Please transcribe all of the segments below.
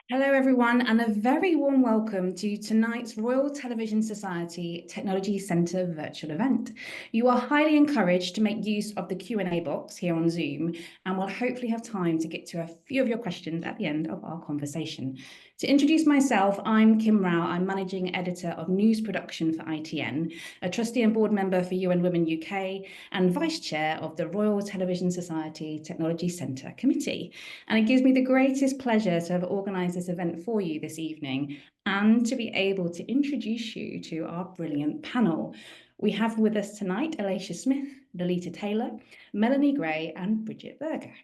Hello, everyone, and a very warm welcome to tonight's Royal Television Society Technology Centre virtual event. You are highly encouraged to make use of the Q&A box here on Zoom, and we'll hopefully have time to get to a few of your questions at the end of our conversation. To introduce myself, I'm Kim Rowell. I'm Managing Editor of News Production for ITN, a trustee and board member for UN Women UK, and Vice Chair of the Royal Television Society Technology Centre Committee. And it gives me the greatest pleasure to have organised this event for you this evening and to be able to introduce you to our brilliant panel. We have with us tonight Elaysha Smith, Lalita Taylor, Melanie Gray, and Bridget Burger.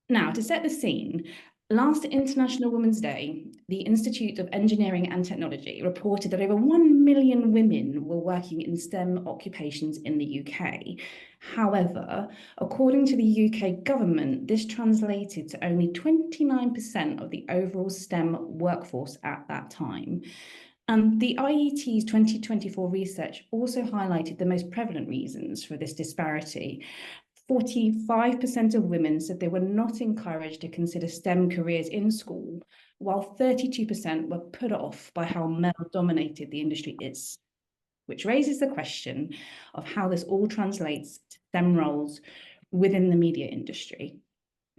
Now, to set the scene, last International Women's Day, the Institute of Engineering and Technology reported that over 1 million women were working in STEM occupations in the UK. However, according to the UK government, this translated to only 29% of the overall STEM workforce at that time. And the IET's 2024 research also highlighted the most prevalent reasons for this disparity. 45% of women said they were not encouraged to consider STEM careers in school, while 32% were put off by how male-dominated the industry is, which raises the question of how this all translates to STEM roles within the media industry,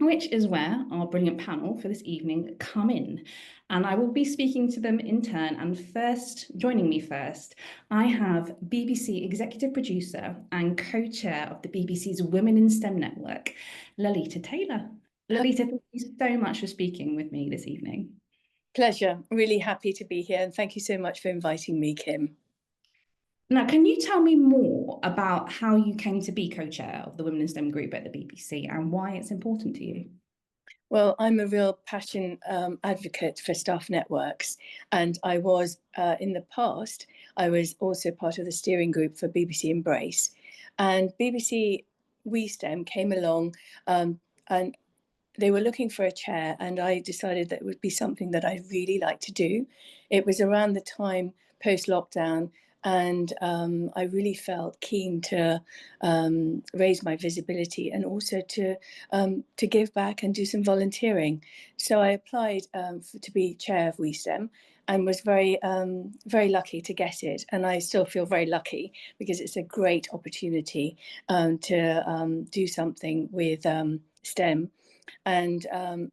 which is where our brilliant panel for this evening come in. And I will be speaking to them in turn. And joining me first, I have BBC Executive Producer and Co-Chair of the BBC's Women in STEM Network, Lalita Taylor. Lalita, thank you so much for speaking with me this evening. Pleasure. Really happy to be here. And thank you so much for inviting me, Kim. Now, can you tell me more about how you came to be co-chair of the Women in STEM group at the BBC and why it's important to you? Well, I'm a real passion advocate for staff networks. And I was, in the past, I was also part of the steering group for BBC Embrace. And BBC WeSTEM came along and they were looking for a chair, and I decided that it would be something that I'd really like to do. It was around the time post-lockdown, and I really felt keen to raise my visibility and also to give back and do some volunteering. So I applied to be chair of WeSTEM and was very lucky to get it. And I still feel very lucky because it's a great opportunity to do something with STEM. And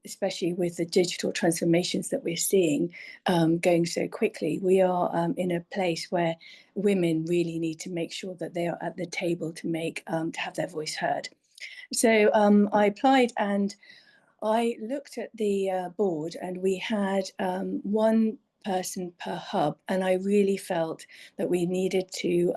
especially with the digital transformations that we're seeing going so quickly, we are in a place where women really need to make sure that they are at the table to have their voice heard. So I applied and I looked at the board, and we had one person per hub, and I really felt that we needed to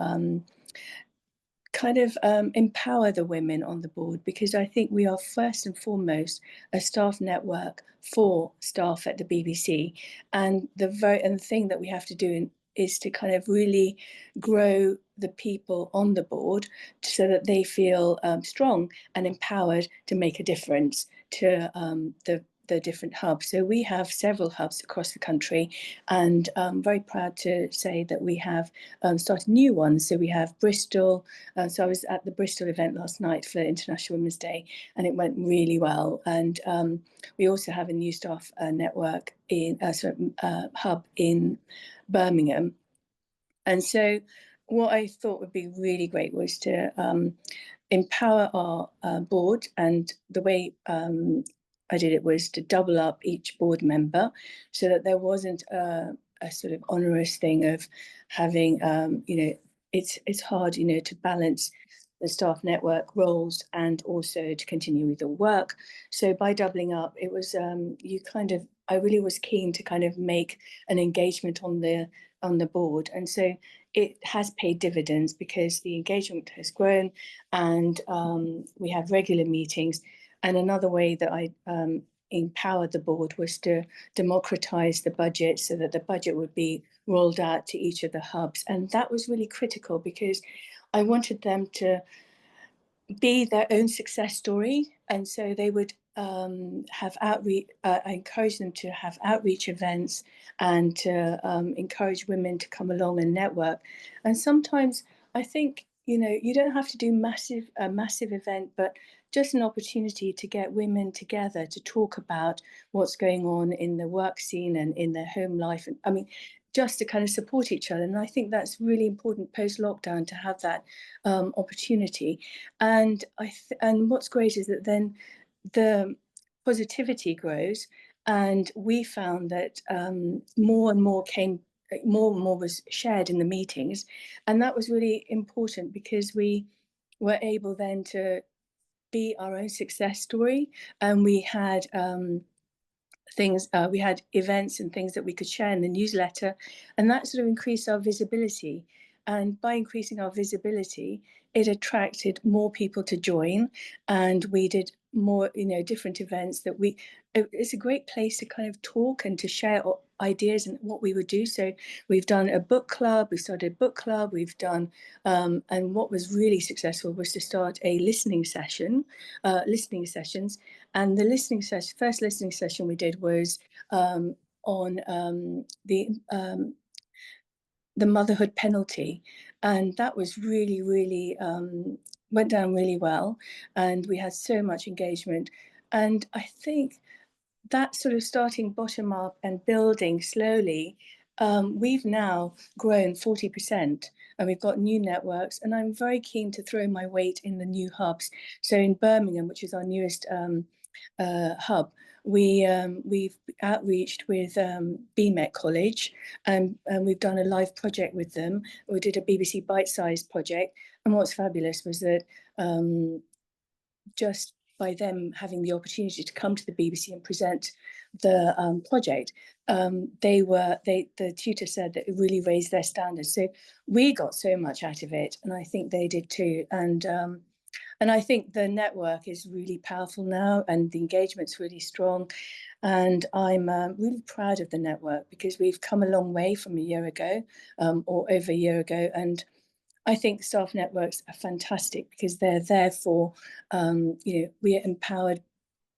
empower the women on the board, because I think we are first and foremost a staff network for staff at the BBC, and the thing that we have to do is to kind of really grow the people on the board so that they feel strong and empowered to make a difference to the different hubs. So we have several hubs across the country, and I'm very proud to say that we have started new ones. So we have Bristol. So I was at the Bristol event last night for International Women's Day, and it went really well. And we also have a new staff network hub in Birmingham. And so what I thought would be really great was to empower our board, and the way I did it was to double up each board member so that there wasn't a sort of onerous thing of having, it's hard, to balance the staff network roles and also to continue with the work. So by doubling up, it was, I really was keen to kind of make an engagement on the board. And so it has paid dividends because the engagement has grown, and we have regular meetings. And another way that I empowered the board was to democratise the budget so that the budget would be rolled out to each of the hubs. And that was really critical because I wanted them to be their own success story. And so they would have outreach, I encouraged them to have outreach events and to encourage women to come along and network. And sometimes I think you know, you don't have to do a massive event, but just an opportunity to get women together to talk about what's going on in the work scene and in their home life. And I mean, just to kind of support each other. And I think that's really important post-lockdown to have that opportunity. And and what's great is that then the positivity grows, and we found that more and more was shared in the meetings, and that was really important because we were able then to be our own success story, and we had things, we had events and things that we could share in the newsletter, and that sort of increased our visibility. And by increasing our visibility, it attracted more people to join, and we did more, you know, different events that it's a great place to kind of talk and to share ideas and what we would do. So we've done a book club, we started a book club, we've done, and what was really successful was to start a listening sessions. And the first listening session we did was on the motherhood penalty, and that was really, really went down really well, and we had so much engagement. And I think that sort of starting bottom up and building slowly, we've now grown 40%, and we've got new networks, and I'm very keen to throw my weight in the new hubs. So in Birmingham, which is our newest hub, we've outreached with BMET College, and we've done a live project with them. We did a BBC bite-sized project, and what's fabulous was that just by them having the opportunity to come to the BBC and present the project, the tutor said that it really raised their standards. So we got so much out of it, and I think they did too. And I think the network is really powerful now, and the engagement's really strong. And I'm really proud of the network because we've come a long way from a year ago, or over a year ago. And I think staff networks are fantastic because they're there for, you know, we are empowered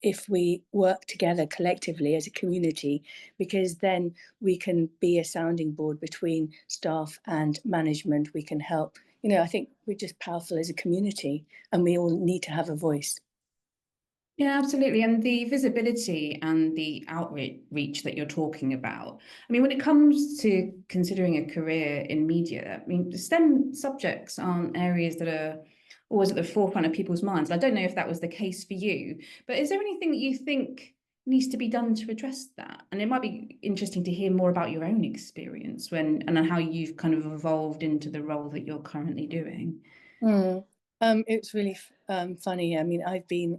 if we work together collectively as a community, because then we can be a sounding board between staff and management. We can help. You know, I think we're just powerful as a community, and we all need to have a voice. Yeah, absolutely. And the visibility and the outreach that you're talking about. I mean, when it comes to considering a career in media, I mean, STEM subjects aren't areas that are always at the forefront of people's minds. I don't know if that was the case for you, but is there anything that you think needs to be done to address that? And it might be interesting to hear more about your own experience and how you've kind of evolved into the role that you're currently doing. It's really funny. I mean, I've been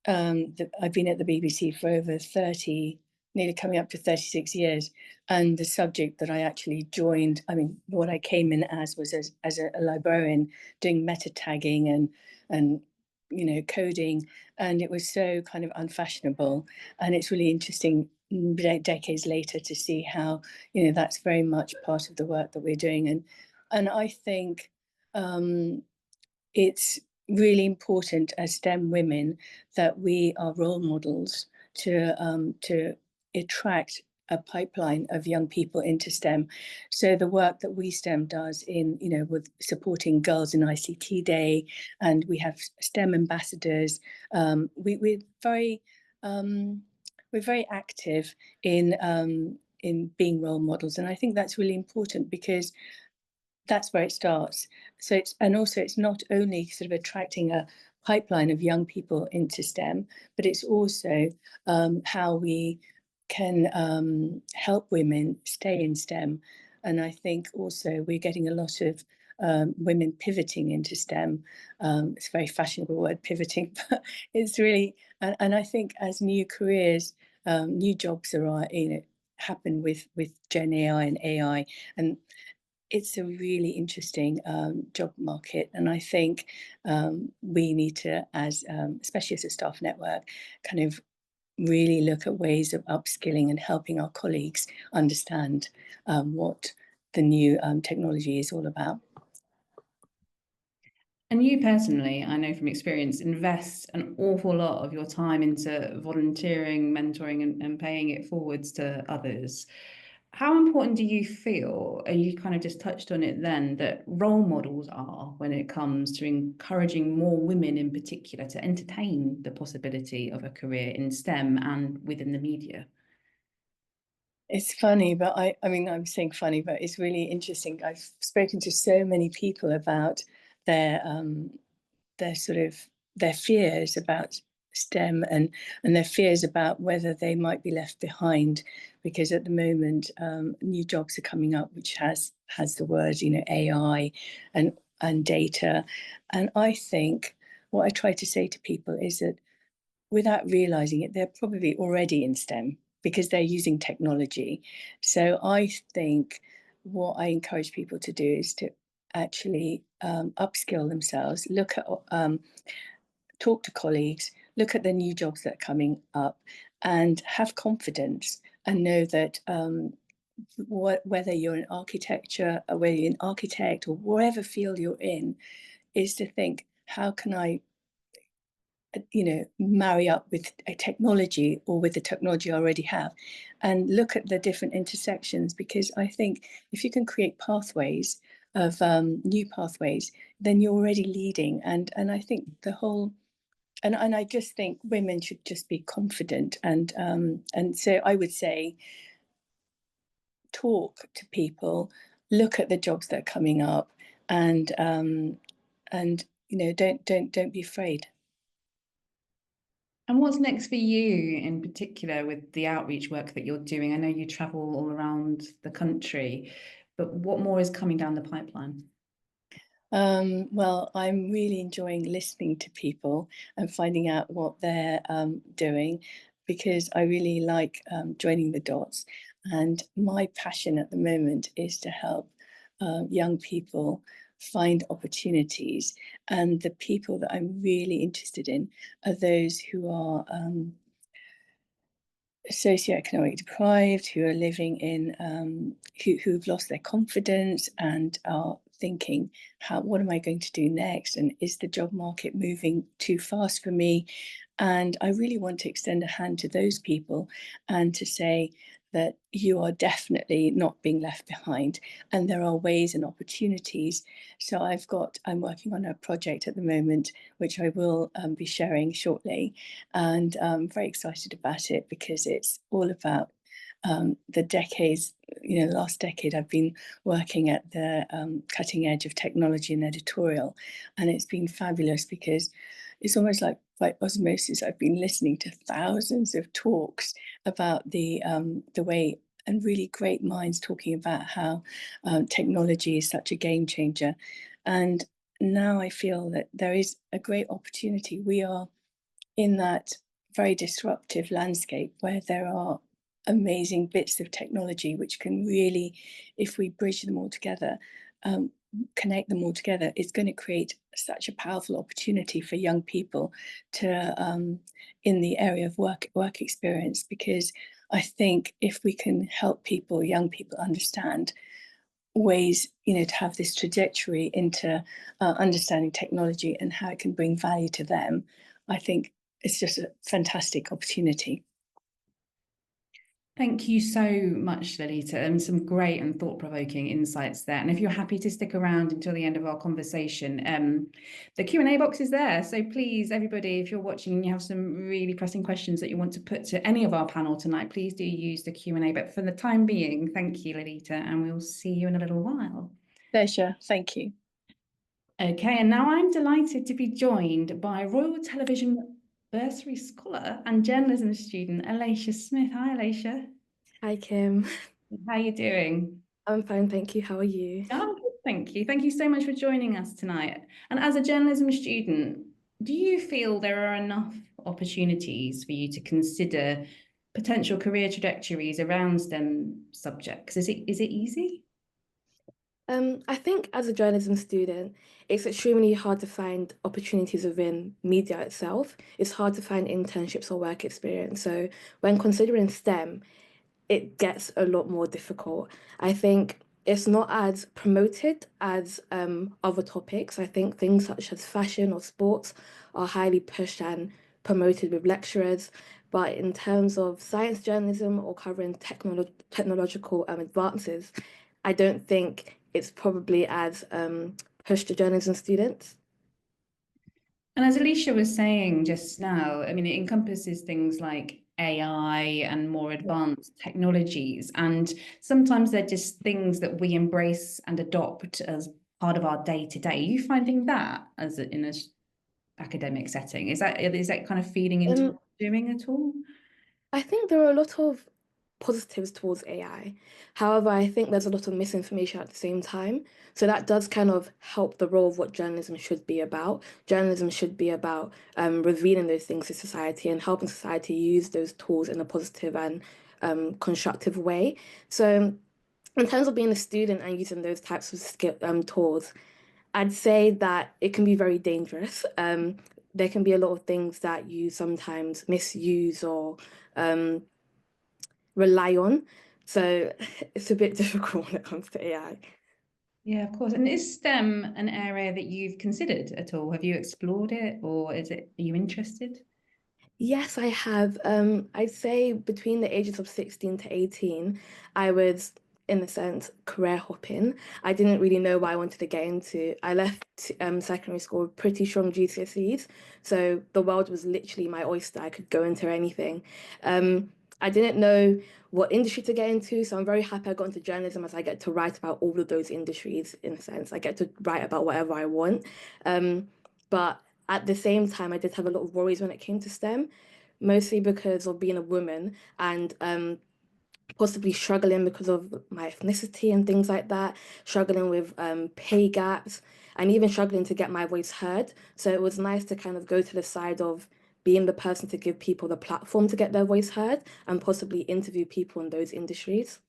at the BBC for over 30, nearly coming up to 36 years. And the subject that I actually joined, I mean, what I came in as was as a librarian, doing meta tagging and you know, coding. And it was so kind of unfashionable. And it's really interesting decades later to see how, you know, that's very much part of the work that we're doing. And I think it's really important as STEM women that we are role models to attract a pipeline of young people into STEM. So the work that We STEM does in, you know, with supporting Girls in ICT Day, and we have STEM ambassadors. We're very active in being role models, and I think that's really important because that's where it starts. So it's not only sort of attracting a pipeline of young people into STEM, but it's also how we can help women stay in STEM. And I think also we're getting a lot of women pivoting into STEM. It's a very fashionable word, pivoting, but it's really, and I think as new careers, new jobs are, you know, happen with Gen AI and AI, and it's a really interesting job market, and I think we need to, as especially as a staff network, kind of really look at ways of upskilling and helping our colleagues understand what the new technology is all about. And you personally, I know from experience, invest an awful lot of your time into volunteering, mentoring, and paying it forwards to others. How important do you feel, and you kind of just touched on it then, that role models are when it comes to encouraging more women in particular to entertain the possibility of a career in STEM and within the media? It's funny, but I mean, I'm saying funny, but it's really interesting. I've spoken to so many people about their sort of their fears about STEM and their fears about whether they might be left behind, because at the moment new jobs are coming up which has the words, you know, AI and data. And I think what I try to say to people is that without realizing it, they're probably already in STEM because they're using technology. So I think what I encourage people to do is to actually upskill themselves, look at talk to colleagues, look at the new jobs that are coming up, and have confidence and know that whether you're in architecture, or whether you're an architect, or whatever field you're in, is to think, how can I, you know, marry up with a technology or with the technology I already have, and look at the different intersections. Because I think if you can create pathways of new pathways, then you're already leading. And I think the whole and I just think women should just be confident, and so I would say talk to people, look at the jobs that are coming up, and you know, don't be afraid. And what's next for you in particular with the outreach work that you're doing? I know you travel all around the country, but what more is coming down the pipeline? Well, I'm really enjoying listening to people and finding out what they're doing, because I really like joining the dots. And my passion at the moment is to help young people find opportunities. And the people that I'm really interested in are those who are socioeconomic deprived, who are living in, who've lost their confidence and are thinking, what am I going to do next? And is the job market moving too fast for me? And I really want to extend a hand to those people and to say that you are definitely not being left behind, and there are ways and opportunities. So I'm working on a project at the moment, which I will be sharing shortly, and I'm very excited about it because it's all about the decades, you know, last decade I've been working at the cutting edge of technology and editorial, and it's been fabulous because it's almost like by osmosis. I've been listening to thousands of talks about the way, and really great minds talking about how technology is such a game changer. And now I feel that there is a great opportunity. We are in that very disruptive landscape where there are amazing bits of technology which can really, if we bridge them all together, um, connect them all together, it's going to create such a powerful opportunity for young people to in the area of work experience. Because I think if we can help people, young people, understand ways, you know, to have this trajectory into understanding technology and how it can bring value to them, I think it's just a fantastic opportunity. Thank you so much, Lalita, and some great and thought-provoking insights there. And if you're happy to stick around until the end of our conversation, the Q&A box is there. So please, everybody, if you're watching and you have some really pressing questions that you want to put to any of our panel tonight, please do use the Q&A. But for the time being, thank you, Lalita, and we'll see you in a little while. Pleasure. Thank you. Okay, and now I'm delighted to be joined by Royal Television Bursary Scholar and journalism student, Elaysha Smith. Hi, Elaysha. Hi, Kim. How are you doing? I'm fine, thank you. How are you? Oh, good, thank you. Thank you so much for joining us tonight. And as a journalism student, do you feel there are enough opportunities for you to consider potential career trajectories around STEM subjects? Is it easy? I think as a journalism student, it's extremely hard to find opportunities within media itself. It's hard to find internships or work experience. So when considering STEM, it gets a lot more difficult. I think it's not as promoted as other topics. I think things such as fashion or sports are highly pushed and promoted with lecturers, But in terms of science journalism or covering technological advances, I don't think it's probably as pushed to journalism students. And as Elaysha was saying just now, I mean, it encompasses things like AI and more advanced technologies. And sometimes they're just things that we embrace and adopt as part of our day to day. Are you finding that as in an academic setting? Is that kind of feeding into what you're doing at all? I think there are a lot of positives towards AI. However, I think there's a lot of misinformation at the same time. So that does kind of help the role of what journalism should be about. Journalism should be about revealing those things to society and helping society use those tools in a positive and constructive way. So in terms of being a student and using those types of tools, I'd say that it can be very dangerous. There can be a lot of things that you sometimes misuse or um, rely on. So it's a bit difficult when it comes to AI. Yeah, of course. And is STEM an area that you've considered at all? Have you explored it, or are you interested? Yes, I have. I'd say between the ages of 16 to 18, I was, in a sense, career hopping. I didn't really know what I wanted to get into. I left secondary school with pretty strong GCSEs, so the world was literally my oyster. I could go into anything. I didn't know what industry to get into, so I'm very happy I got into journalism as I get to write about all of those industries, in a sense. I get to write about whatever I want. But at the same time, I did have a lot of worries when it came to STEM, mostly because of being a woman and possibly struggling because of my ethnicity and things like that, struggling with pay gaps, and even struggling to get my voice heard. So it was nice to kind of go to the side of being the person to give people the platform to get their voice heard and possibly interview people in those industries.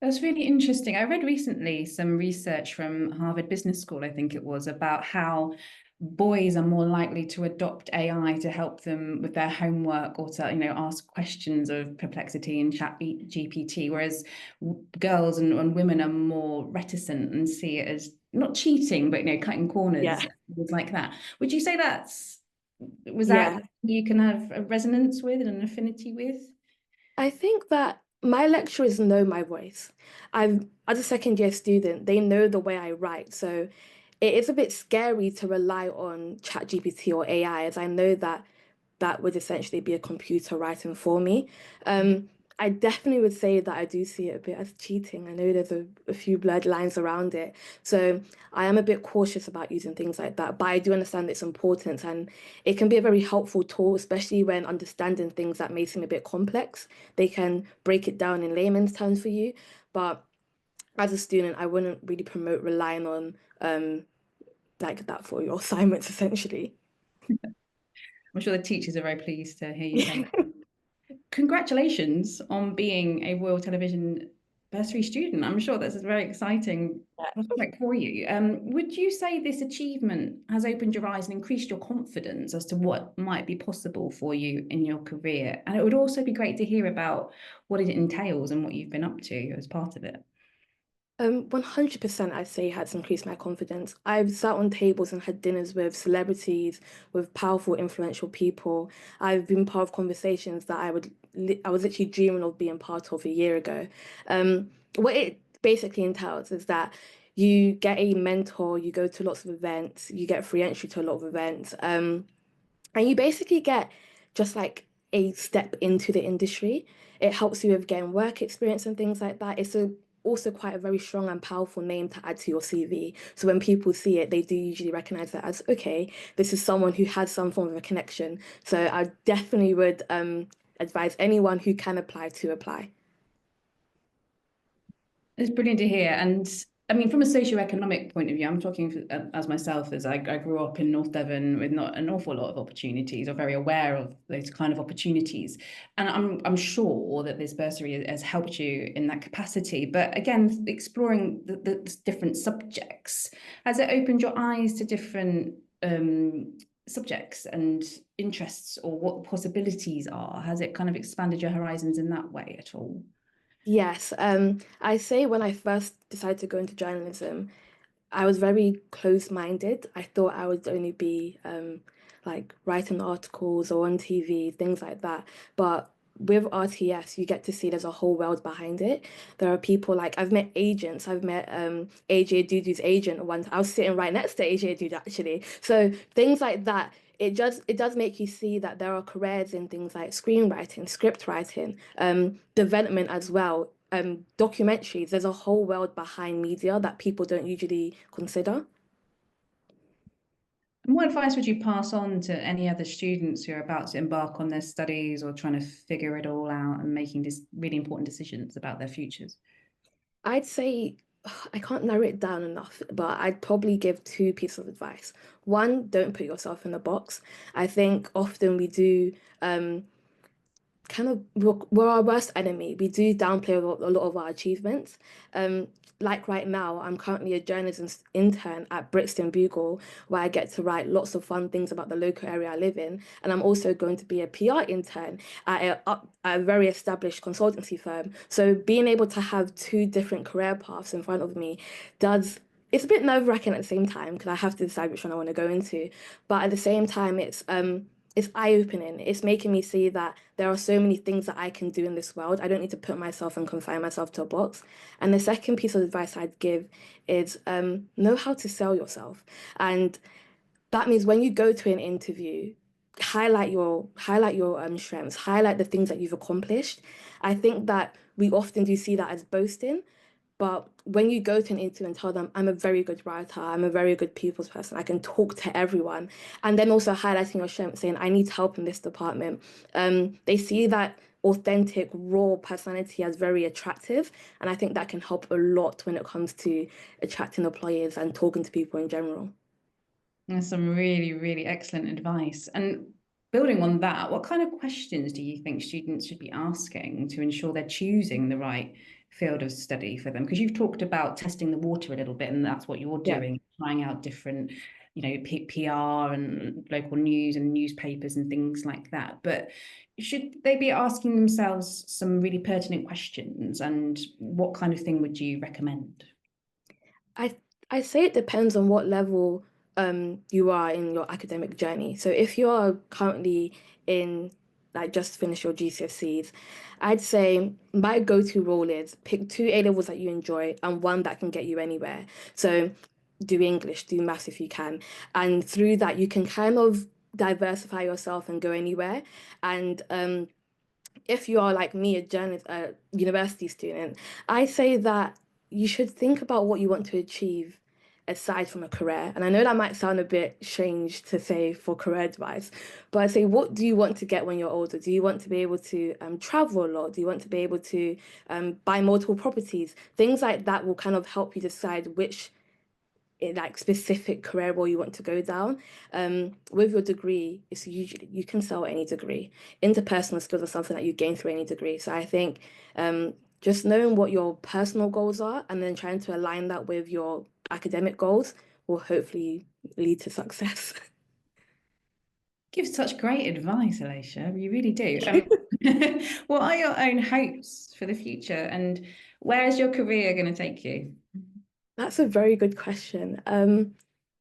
That's really interesting. I read recently some research from Harvard Business School, I think it was, about how boys are more likely to adopt AI to help them with their homework or to, ask questions of perplexity in chat GPT, whereas girls and women are more reticent and see it as not cheating, but, cutting corners, Yeah. things like that. Would you say was that Yeah. you can have a resonance with and an affinity with? I think that my lecturers know my voice. As a second year student, they know the way I write. So it is a bit scary to rely on ChatGPT or AI, as I know that that would essentially be a computer writing for me. I definitely would say that I do see it a bit as cheating. I know there's a few blurred lines around it. So I am a bit cautious about using things like that, but I do understand its importance and it can be a very helpful tool, especially when understanding things that may seem a bit complex. They can break it down in layman's terms for you. But as a student, I wouldn't really promote relying on like that for your assignments, essentially. I'm sure the teachers are very pleased to hear you say that. Congratulations on being a Royal Television Bursary student. I'm sure that's a very exciting prospect for you. Would you say this achievement has opened your eyes and increased your confidence as to what might be possible for you in your career? And it would also be great to hear about what it entails and what you've been up to as part of it. 100% I'd say has increased my confidence. I've sat on tables and had dinners with celebrities, with powerful, influential people. I've been part of conversations that I was literally dreaming of being part of a year ago. What it basically entails is that you get a mentor, you go to lots of events, you get free entry to a lot of events, and you basically get just like a step into the industry. It helps you with getting work experience and things like that. Also quite a very strong and powerful name to add to your CV. So when people see it, they do usually recognize that as, okay, this is someone who has some form of a connection. So I definitely would advise anyone who can apply to apply. It's brilliant to hear. And I mean, from a socioeconomic point of view, I'm talking as myself, as I grew up in North Devon with not an awful lot of opportunities, or very aware of those kind of opportunities. And I'm sure that this bursary has helped you in that capacity. But again, exploring the different subjects, has it opened your eyes to different subjects and interests, or what possibilities are? Has it kind of expanded your horizons in that way at all? Yes, I say when I first decided to go into journalism, I was very close-minded. I thought I would only be like writing articles or on TV, things like that. But with RTS, you get to see there's a whole world behind it. There are people like I've met agents. I've met AJ Dudu's agent once. I was sitting right next to AJ Dudu actually. So things like that. It does make you see that there are careers in things like screenwriting, script writing, development as well, documentaries. There's a whole world behind media that people don't usually consider. And what advice would you pass on to any other students who are about to embark on their studies or trying to figure it all out and making these really important decisions about their futures? I'd say I can't narrow it down enough, but I'd probably give two pieces of advice. One, don't put yourself in a box. I think often we do kind of we're our worst enemy. We do downplay a lot of our achievements. Like right now, I'm currently a journalism intern at Brixton Bugle, where I get to write lots of fun things about the local area I live in. And I'm also going to be a PR intern at a very established consultancy firm. So being able to have two different career paths in front of me it's a bit nerve-wracking at the same time because I have to decide which one I want to go into. But at the same time, it's eye-opening. It's making me see that there are so many things that I can do in this world. I don't need to put myself and confine myself to a box. And the second piece of advice I'd give is know how to sell yourself. And that means when you go to an interview, highlight your strengths, highlight the things that you've accomplished. I think that we often do see that as boasting, but when you go to an interview and tell them, I'm a very good writer, I'm a very good people's person, I can talk to everyone, and then also highlighting your strengths, saying, I need help in this department, they see that authentic, raw personality as very attractive. And I think that can help a lot when it comes to attracting employers and talking to people in general. That's some really, really excellent advice. And building on that, what kind of questions do you think students should be asking to ensure they're choosing the right field of study for them? Because you've talked about testing the water a little bit, and that's what you're doing, trying out different, PR and local news and newspapers and things like that. But should they be asking themselves some really pertinent questions? And what kind of thing would you recommend? I say it depends on what level you are in your academic journey. So if you are currently in like just finish your GCSEs, I'd say my go-to rule is pick two A levels that you enjoy and one that can get you anywhere. So do English, do maths if you can. And through that you can kind of diversify yourself and go anywhere. And if you are like me, a university student, I say that you should think about what you want to achieve aside from a career. And I know that might sound a bit strange to say for career advice, but I say, what do you want to get when you're older? Do you want to be able to travel a lot? Do you want to be able to buy multiple properties? Things like that will kind of help you decide which like specific career role you want to go down. With your degree, it's usually you can sell any degree. Interpersonal skills are something that you gain through any degree. So I think just knowing what your personal goals are and then trying to align that with your academic goals will hopefully lead to success. Give such great advice, Elaysha. You really do. What are your own hopes for the future, and where is your career going to take you? That's a very good question.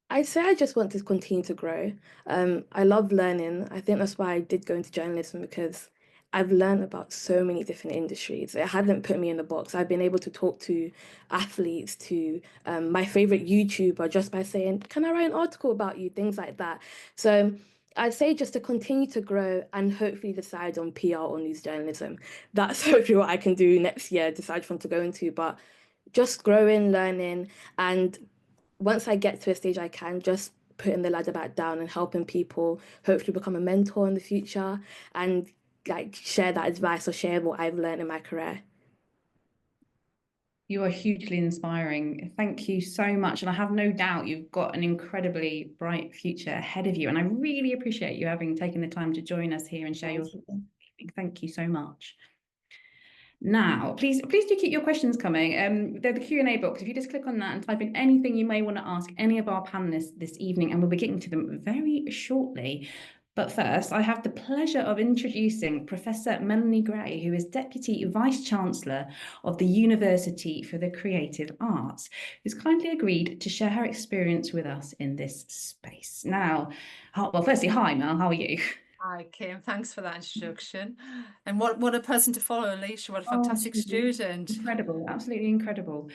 I'd say I just want to continue to grow. I love learning. I think that's why I did go into journalism because I've learned about so many different industries. It hadn't put me in the box. I've been able to talk to athletes, to my favorite YouTuber just by saying, can I write an article about you? Things like that. So I'd say just to continue to grow and hopefully decide on PR or news journalism. That's hopefully what I can do next year, decide what to go into. But just growing, learning, and once I get to a stage I can just putting the ladder back down and helping people hopefully become a mentor in the future and like share that advice or share what I've learned in my career. You are hugely inspiring. Thank you so much. And I have no doubt you've got an incredibly bright future ahead of you. And I really appreciate you having taken the time to join us here and share your thoughts. Thank you so much. Now, please do keep your questions coming. They're the Q&A box. If you just click on that and type in anything you may want to ask any of our panelists this evening, and we'll be getting to them very shortly. But first, I have the pleasure of introducing Professor Melanie Gray, who is Deputy Vice-Chancellor of the University for the Creative Arts, who's kindly agreed to share her experience with us in this space. Now, well, firstly, hi, Mel, how are you? Hi, Kim. Thanks for that introduction. And what a person to follow, Elaysha. What a fantastic student. Incredible, absolutely incredible.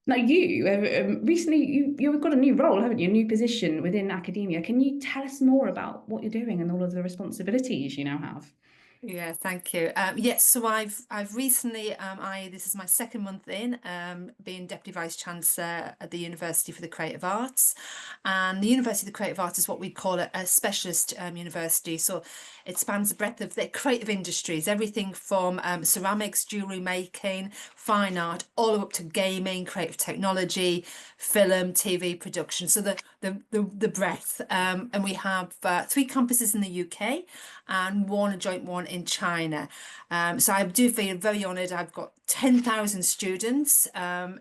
Now, you recently you've got a new role, haven't you? A new position within academia. Can you tell us more about what you're doing and all of the responsibilities you now have? Yeah, thank you. Yes, so I've recently this is my second month in being Deputy Vice-Chancellor at the University for the Creative Arts, and the University of the Creative Arts is what we call a specialist university. So it spans the breadth of the creative industries, everything from ceramics, jewellery making, fine art, all up to gaming, creative technology, film, TV production. So the breadth, and we have 3 campuses in the UK and a joint one in China. So I do feel very honoured. I've got 10,000 students at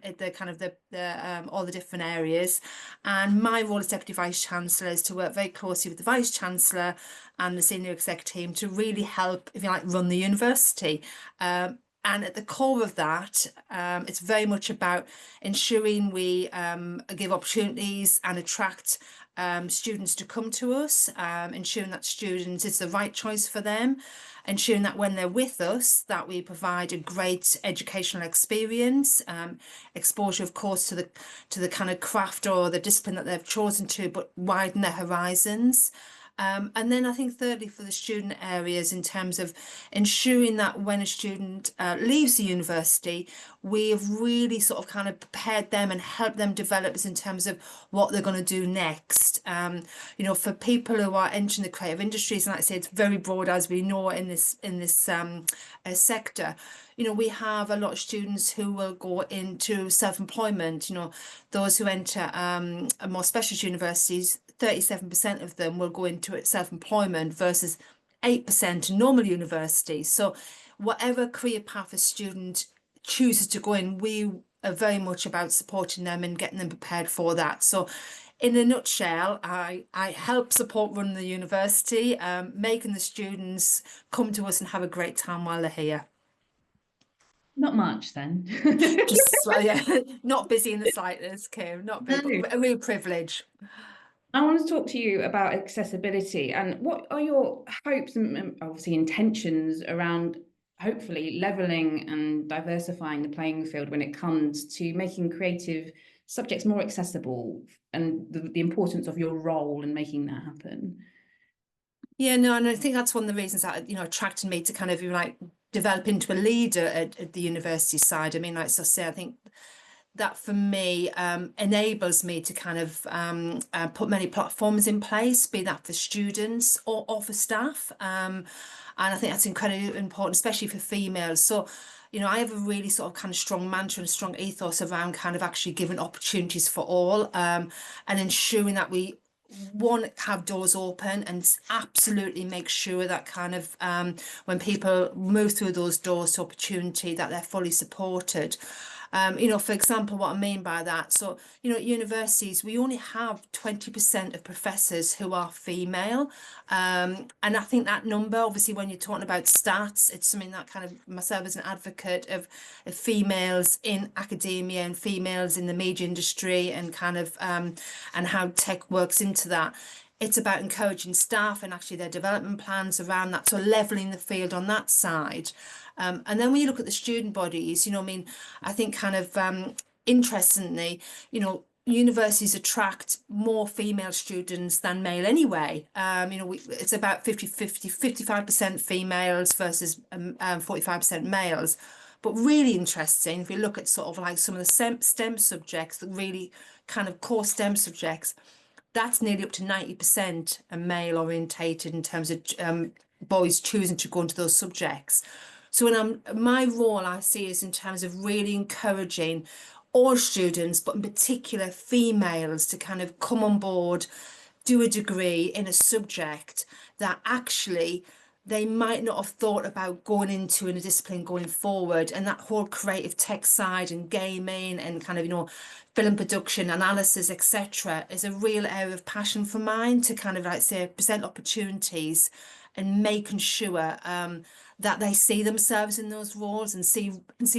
all the different areas, and my role as Deputy Vice-Chancellor is to work very closely with the Vice-Chancellor and the senior exec team to really help, if you like, run the university. And at the core of that, it's very much about ensuring we give opportunities and attract students to come to us, ensuring that students, it's the right choice for them, ensuring that when they're with us, that we provide a great educational experience, exposure, of course, to the kind of craft or the discipline that they've chosen to, but widen their horizons. And then I think thirdly, for the student areas, in terms of ensuring that when a student leaves the university, we have really sort of kind of prepared them and helped them develop in terms of what they're going to do next. You know, for people who are entering the creative industries, and like I say, it's very broad, as we know in this sector. You know, we have a lot of students who will go into self-employment. You know, those who enter more specialist universities, 37% of them will go into self-employment versus 8% in normal universities. So whatever career path a student chooses to go in, we are very much about supporting them and getting them prepared for that. So in a nutshell, I help support running the university, making the students come to us and have a great time while they're here. Not much then. Just yeah, not busy in the slightest, Kim, not big, No. but a real privilege. I want to talk to you about accessibility and what are your hopes and obviously intentions around hopefully levelling and diversifying the playing field when it comes to making creative subjects more accessible, and the importance of your role in making that happen. Yeah, no, and I think that's one of the reasons that, you know, attracted me to kind of, like, develop into a leader at the university side. I mean, like I say, I think that for me enables me to kind of put many platforms in place, be that for students or for staff. And I think that's incredibly important, especially for females. So, you know, I have a really sort of kind of strong mantra and strong ethos around kind of actually giving opportunities for all, and ensuring that we have doors open and absolutely make sure that kind of when people move through those doors to opportunity, that they're fully supported. You know, for example, what I mean by that, so, you know, at universities, we only have 20% of professors who are female. And I think that number, obviously, when you're talking about stats, it's something that kind of, myself as an advocate of females in academia and females in the media industry and kind of, and how tech works into that. It's about encouraging staff and actually their development plans around that, so levelling the field on that side. And then when you look at the student bodies, you know, I mean, I think kind of interestingly, you know, universities attract more female students than male anyway. You know, it's about 55% females versus 45% males. But really interesting, if you look at sort of like some of the STEM subjects, the really kind of core STEM subjects, that's nearly up to 90% are male orientated in terms of boys choosing to go into those subjects. So when my role, I see, is in terms of really encouraging all students, but in particular females, to kind of come on board, do a degree in a subject that actually they might not have thought about going into a discipline going forward. And that whole creative tech side and gaming and kind of, you know, film production, analysis, etc., is a real area of passion for mine, to kind of, like say, present opportunities and making sure that they see themselves in those roles and see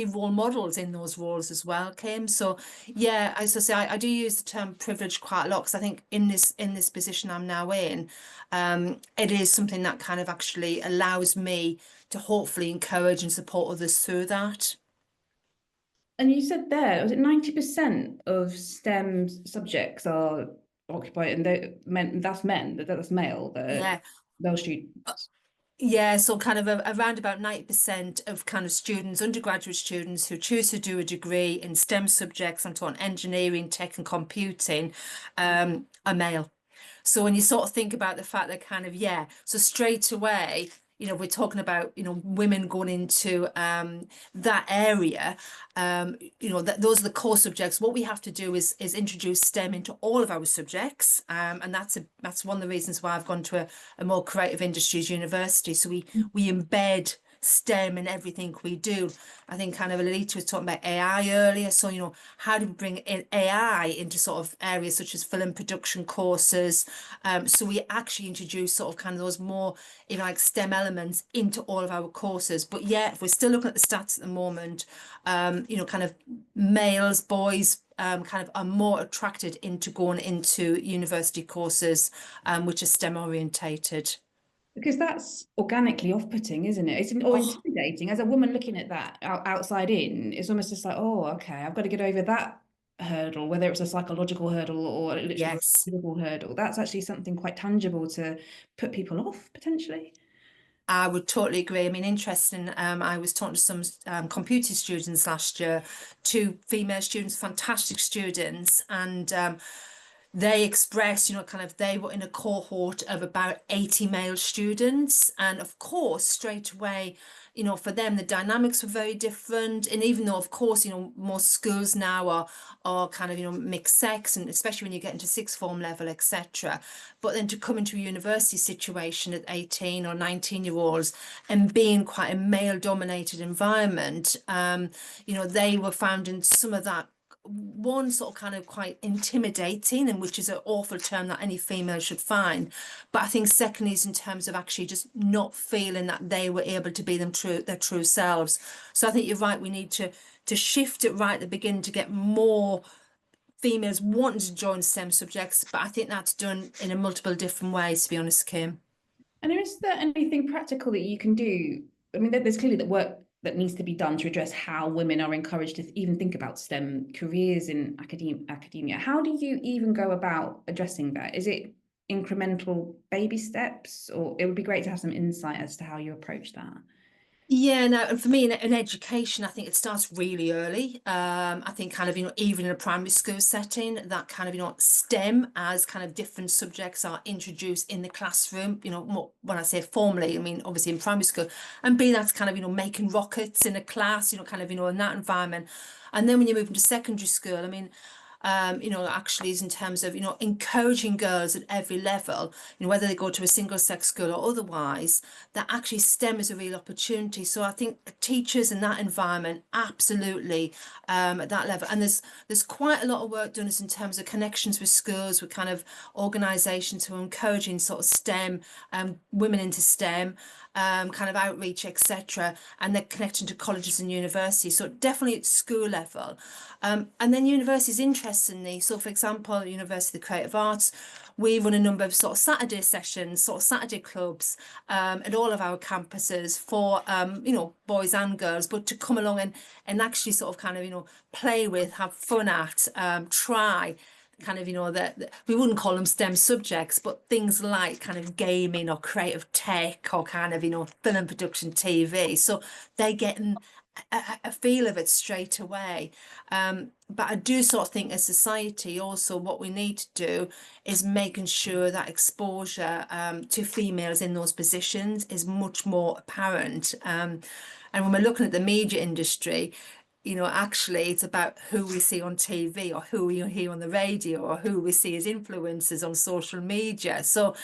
role models in those roles as well, Kim. So yeah, as I say, I do use the term privilege quite a lot, because I think in this position I'm now in, it is something that kind of actually allows me to hopefully encourage and support others through that. And you said there, was it 90% of STEM subjects are occupied, and that's male, Yeah. male students. Yeah, so kind of around about 90% of kind of students, undergraduate students who choose to do a degree in STEM subjects, I'm talking engineering, tech and computing, are male. So when you sort of think about the fact that kind of, yeah, so straight away, you know, we're talking about, you know, women going into that area, you know, those are the core subjects. What we have to do is introduce STEM into all of our subjects, and that's one of the reasons why I've gone to a more creative industries university. So we embed STEM in everything we do. I think kind of Lalita was talking about AI earlier. So, you know, how do we bring in AI into sort of areas such as film production courses? So we actually introduce sort of kind of those more, you know, like STEM elements into all of our courses. But yeah, if we're still looking at the stats at the moment, you know, kind of males, boys, kind of are more attracted into going into university courses, which are STEM orientated. Because that's organically off-putting, isn't it? It's or intimidating. As a woman looking at that outside in, it's almost just like, oh, okay, I've got to get over that hurdle, whether it's a psychological hurdle or literally Yes. a physical hurdle. That's actually something quite tangible to put people off, potentially. I would totally agree. I mean, interesting. I was talking to some computer students last year, 2 female students, fantastic students, and they expressed, you know, kind of they were in a cohort of about 80 male students. And of course, straight away, you know, for them, the dynamics were very different. And even though, of course, you know, most schools now are kind of, you know, mixed sex, and especially when you get into sixth form level, etc. But then to come into a university situation at 18 or 19-year-olds and being quite a male dominated environment, you know, they were finding some of that, one, sort of kind of quite intimidating, and which is an awful term that any female should find. But I think secondly is in terms of actually just not feeling that they were able to be their true selves. So I think you're right, we need to shift it right at the beginning to get more females wanting to join STEM subjects, but I think that's done in a multiple different ways, to be honest, Kim. And is there anything practical that you can do? I mean, there's clearly that work that needs to be done to address how women are encouraged to even think about STEM careers in academia. How do you even go about addressing that? Is it incremental baby steps, or it would be great to have some insight as to how you approach that? Yeah, no, and for me in education, I think it starts really early. I think kind of, you know, even in a primary school setting, that kind of, you know, STEM as kind of different subjects are introduced in the classroom, you know, more, when I say formally, I mean, obviously in primary school, and B, that's kind of, you know, making rockets in a class, you know, kind of, you know, in that environment. And then when you move into secondary school, I mean, you know, actually is in terms of, you know, encouraging girls at every level, you know, whether they go to a single sex school or otherwise, that actually STEM is a real opportunity. So I think teachers in that environment, absolutely, at that level. And there's quite a lot of work done in terms of connections with schools, with kind of organisations who are encouraging sort of STEM, women into STEM, kind of outreach, etc., and they're connecting to colleges and universities. So definitely at school level. And then universities, interestingly, so for example, University of the Creative Arts, we run a number of sort of Saturday sessions, sort of Saturday clubs at all of our campuses for, you know, boys and girls, but to come along and actually sort of kind of, you know, play with, have fun at, try kind of, you know, that we wouldn't call them STEM subjects, but things like kind of gaming or creative tech or kind of, you know, film production, TV. So they're getting a feel of it straight away. But I do sort of think as society also what we need to do is making sure that exposure to females in those positions is much more apparent. And when we're looking at the media industry, you know, actually it's about who we see on TV or who we hear on the radio or who we see as influencers on social media. So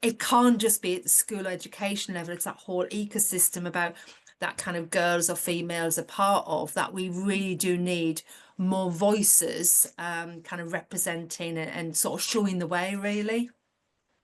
it can't just be at the school education level. It's that whole ecosystem about that kind of girls or females are part of, that we really do need more voices kind of representing and sort of showing the way, really.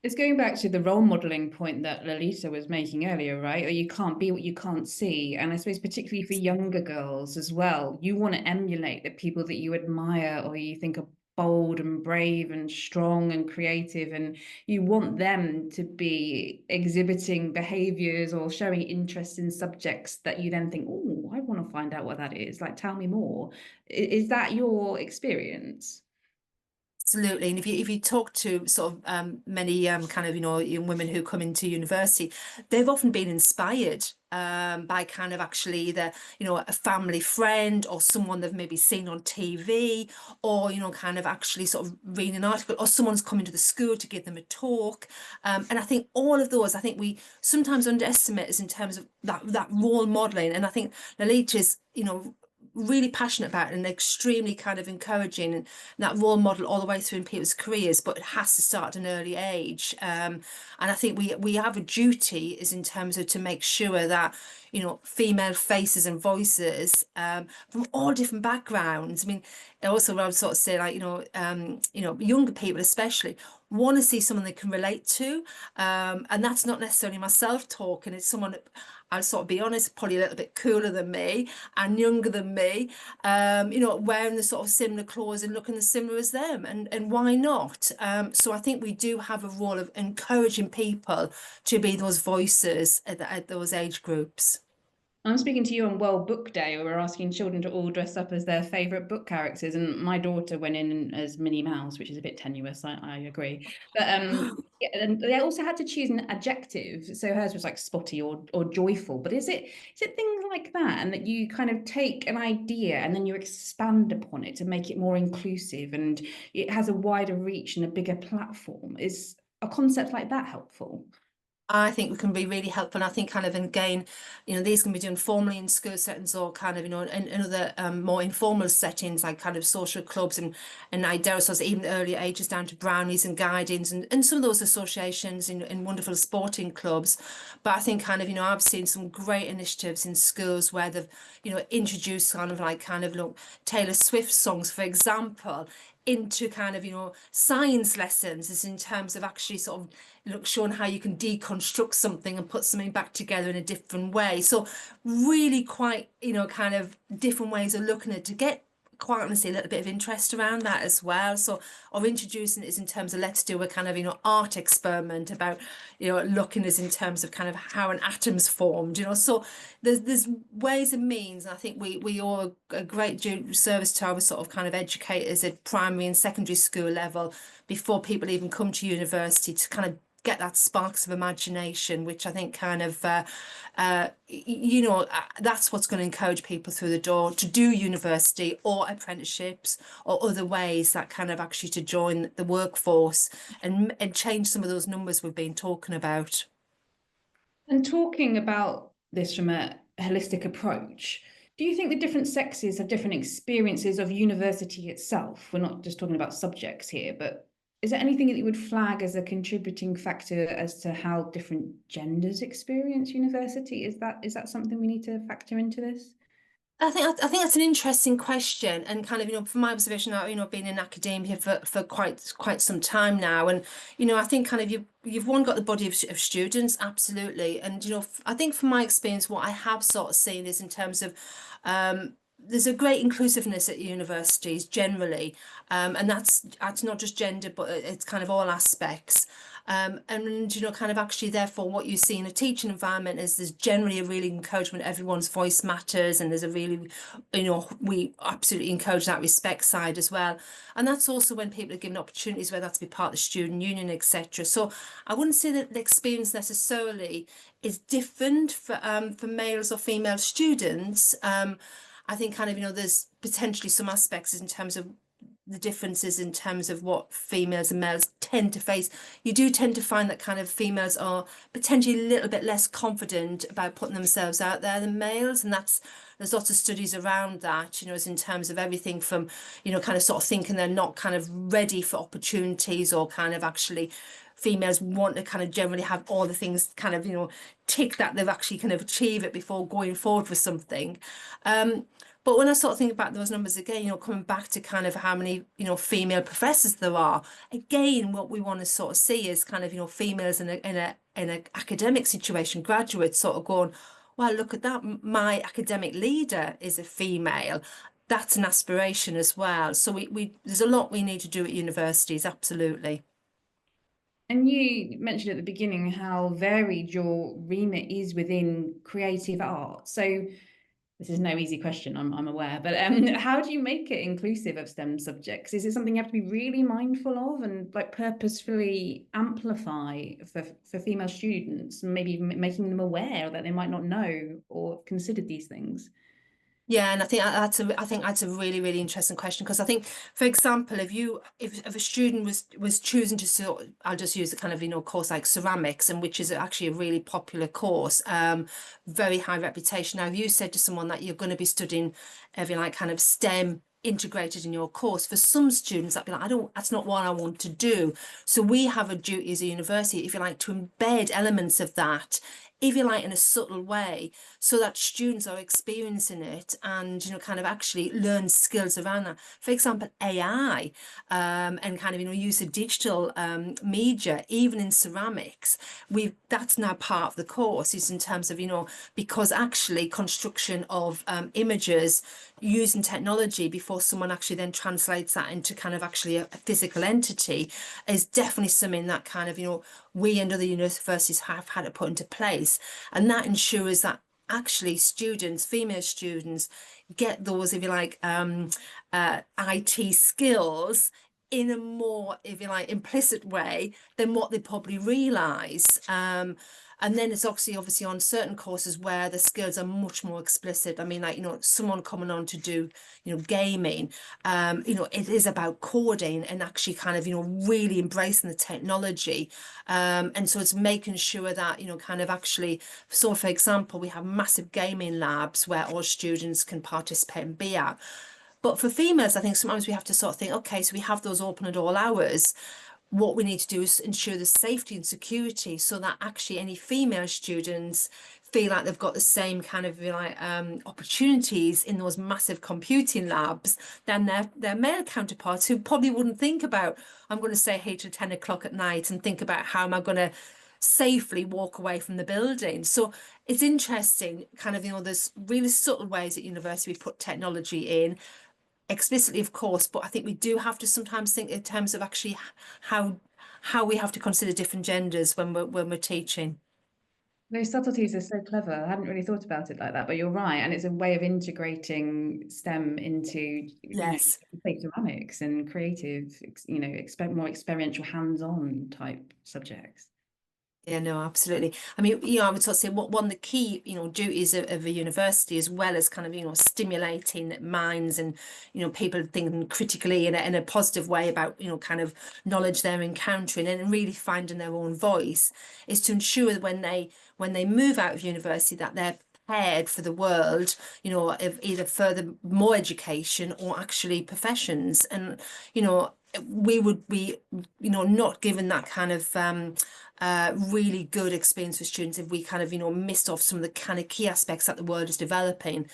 It's going back to the role modeling point that Lalita was making earlier, right? Or you can't be what you can't see. And I suppose particularly for younger girls as well, you want to emulate the people that you admire or you think are bold and brave and strong and creative, and you want them to be exhibiting behaviors or showing interest in subjects that you then think, oh, I want to find out what that is. Like, tell me more. Is that your experience? Absolutely. And if you talk to sort of many kind of, young women who come into university, they've often been inspired by kind of actually either, a family friend or someone they've maybe seen on TV, or, kind of actually sort of reading an article, or someone's coming to the school to give them a talk. And I think all of those, I think we sometimes underestimate is in terms of that role modeling. And I think Lalita's, really passionate about it and extremely kind of encouraging, and that role model all the way through in people's careers, but it has to start at an early age. And I think we have a duty is in terms of to make sure that, female faces and voices from all different backgrounds. I mean, also I would sort of say, like, younger people especially want to see someone they can relate to, and that's not necessarily myself talking. It's someone, I'll sort of be honest, probably a little bit cooler than me and younger than me, wearing the sort of similar clothes and looking as similar as them, and why not? So I think we do have a role of encouraging people to be those voices at those age groups. I'm speaking to you on World Book Day, where we're asking children to all dress up as their favourite book characters, and my daughter went in as Minnie Mouse, which is a bit tenuous, I agree. But yeah, and they also had to choose an adjective, so hers was like spotty or joyful. But is it things like that, and that you kind of take an idea and then you expand upon it to make it more inclusive and it has a wider reach and a bigger platform? Is a concept like that helpful? I think we can be really helpful. And I think kind of, and again, these can be done formally in school settings, or kind of, in other more informal settings, like kind of social clubs and I dare say even earlier ages down to brownies and guidings and some of those associations in wonderful sporting clubs. But I think kind of, I've seen some great initiatives in schools where they've, introduced kind of look, Taylor Swift songs, for example, into kind of, science lessons, is in terms of actually sort of showing how you can deconstruct something and put something back together in a different way. So really quite, kind of different ways of looking at it to get, quite honestly, a little bit of interest around that as well. So, or introducing it is in terms of, let's do a kind of, art experiment about, looking as in terms of kind of how an atom's formed, so there's ways and means. And I think we owe a great service to our sort of kind of educators at primary and secondary school level before people even come to university, to kind of get that sparks of imagination, which I think kind of, that's what's going to encourage people through the door to do university or apprenticeships or other ways that kind of actually to join the workforce and change some of those numbers we've been talking about. And talking about this from a holistic approach, do you think the different sexes have different experiences of university itself? We're not just talking about subjects here, but is there anything that you would flag as a contributing factor as to how different genders experience university? Is that something we need to factor into this? I think that's an interesting question, and kind of, from my observation, I've been in academia for quite some time now, and I think kind of you've one got the body of students, absolutely, and I think from my experience, what I have sort of seen is in terms of there's a great inclusiveness at universities generally, and that's not just gender, but it's kind of all aspects. And kind of actually, therefore, what you see in a teaching environment is there's generally a really encouragement, everyone's voice matters, and there's a really, we absolutely encourage that respect side as well. And that's also when people are given opportunities, whether that's to be part of the student union, etc. So I wouldn't say that the experience necessarily is different for males or female students. I think kind of, there's potentially some aspects in terms of the differences in terms of what females and males tend to face. You do tend to find that kind of females are potentially a little bit less confident about putting themselves out there than males, and there's lots of studies around that, as in terms of everything from, kind of sort of thinking they're not kind of ready for opportunities, or kind of actually females want to kind of generally have all the things kind of, you know, tick that they've actually kind of achieved it before going forward for something. But when I sort of think about those numbers again, you know, coming back to kind of how many, you know, female professors there are, again, what we want to sort of see is kind of, you know, females in a academic situation, graduates sort of going, well, look at that, my academic leader is a female. That's an aspiration as well. So there's a lot we need to do at universities, absolutely. And you mentioned at the beginning how varied your remit is within creative art. So this is no easy question, I'm aware, but how do you make it inclusive of STEM subjects? Is it something you have to be really mindful of and like purposefully amplify for female students, and maybe even making them aware that they might not know or considered these things? Yeah, and I think that's a really, really interesting question, because I think, for example, if a student was choosing to sort, I'll just use a kind of, you know, course like ceramics, and which is actually a really popular course, very high reputation. Now, if you said to someone that you're going to be studying, if you like, kind of STEM integrated in your course, for some students that'd be like, that's not what I want to do. So we have a duty as a university, if you like, to embed elements of that, if you like, in a subtle way, so that students are experiencing it and, you know, kind of actually learn skills around that. For example, AI, and kind of, you know, use of digital media, even in ceramics, that's now part of the course, is in terms of, you know, because actually construction of images using technology before someone actually then translates that into kind of actually a physical entity is definitely something that kind of, you know, we and other universities have had to put into place. And that ensures that actually students, female students, get those, if you like, IT skills in a more, if you like, implicit way than what they probably realise. And then it's obviously on certain courses where the skills are much more explicit. I mean, like, you know, someone coming on to do, you know, gaming, you know, it is about coding and actually kind of, you know, really embracing the technology. And so it's making sure that, you know, kind of actually, so for example, we have massive gaming labs where all students can participate and be at. But for females, I think sometimes we have to sort of think, okay, so we have those open at all hours. What we need to do is ensure the safety and security, so that actually any female students feel like they've got the same kind of, you know, like, opportunities in those massive computing labs than their male counterparts, who probably wouldn't think about, I'm going to stay here till 10 o'clock at night and think about how am I going to safely walk away from the building. So it's interesting, kind of, you know, there's really subtle ways at university we put technology in, explicitly, of course, but I think we do have to sometimes think in terms of actually how we have to consider different genders when we're teaching. Those subtleties are so clever. I hadn't really thought about it like that, but you're right. And it's a way of integrating STEM into, Yes. say, ceramics and creative, you know, more experiential, hands-on type subjects. Yeah, no, absolutely. I mean, you know, I would sort of say one of the key, you know, duties of a university, as well as kind of, you know, stimulating minds and, you know, people thinking critically in a positive way about, you know, kind of knowledge they're encountering and really finding their own voice, is to ensure that when they move out of university that they're prepared for the world, you know, of either further more education or actually professions. And, you know, we would be, you know, not given that kind of really good experience for students if we kind of, you know, missed off some of the kind of key aspects that the world is developing,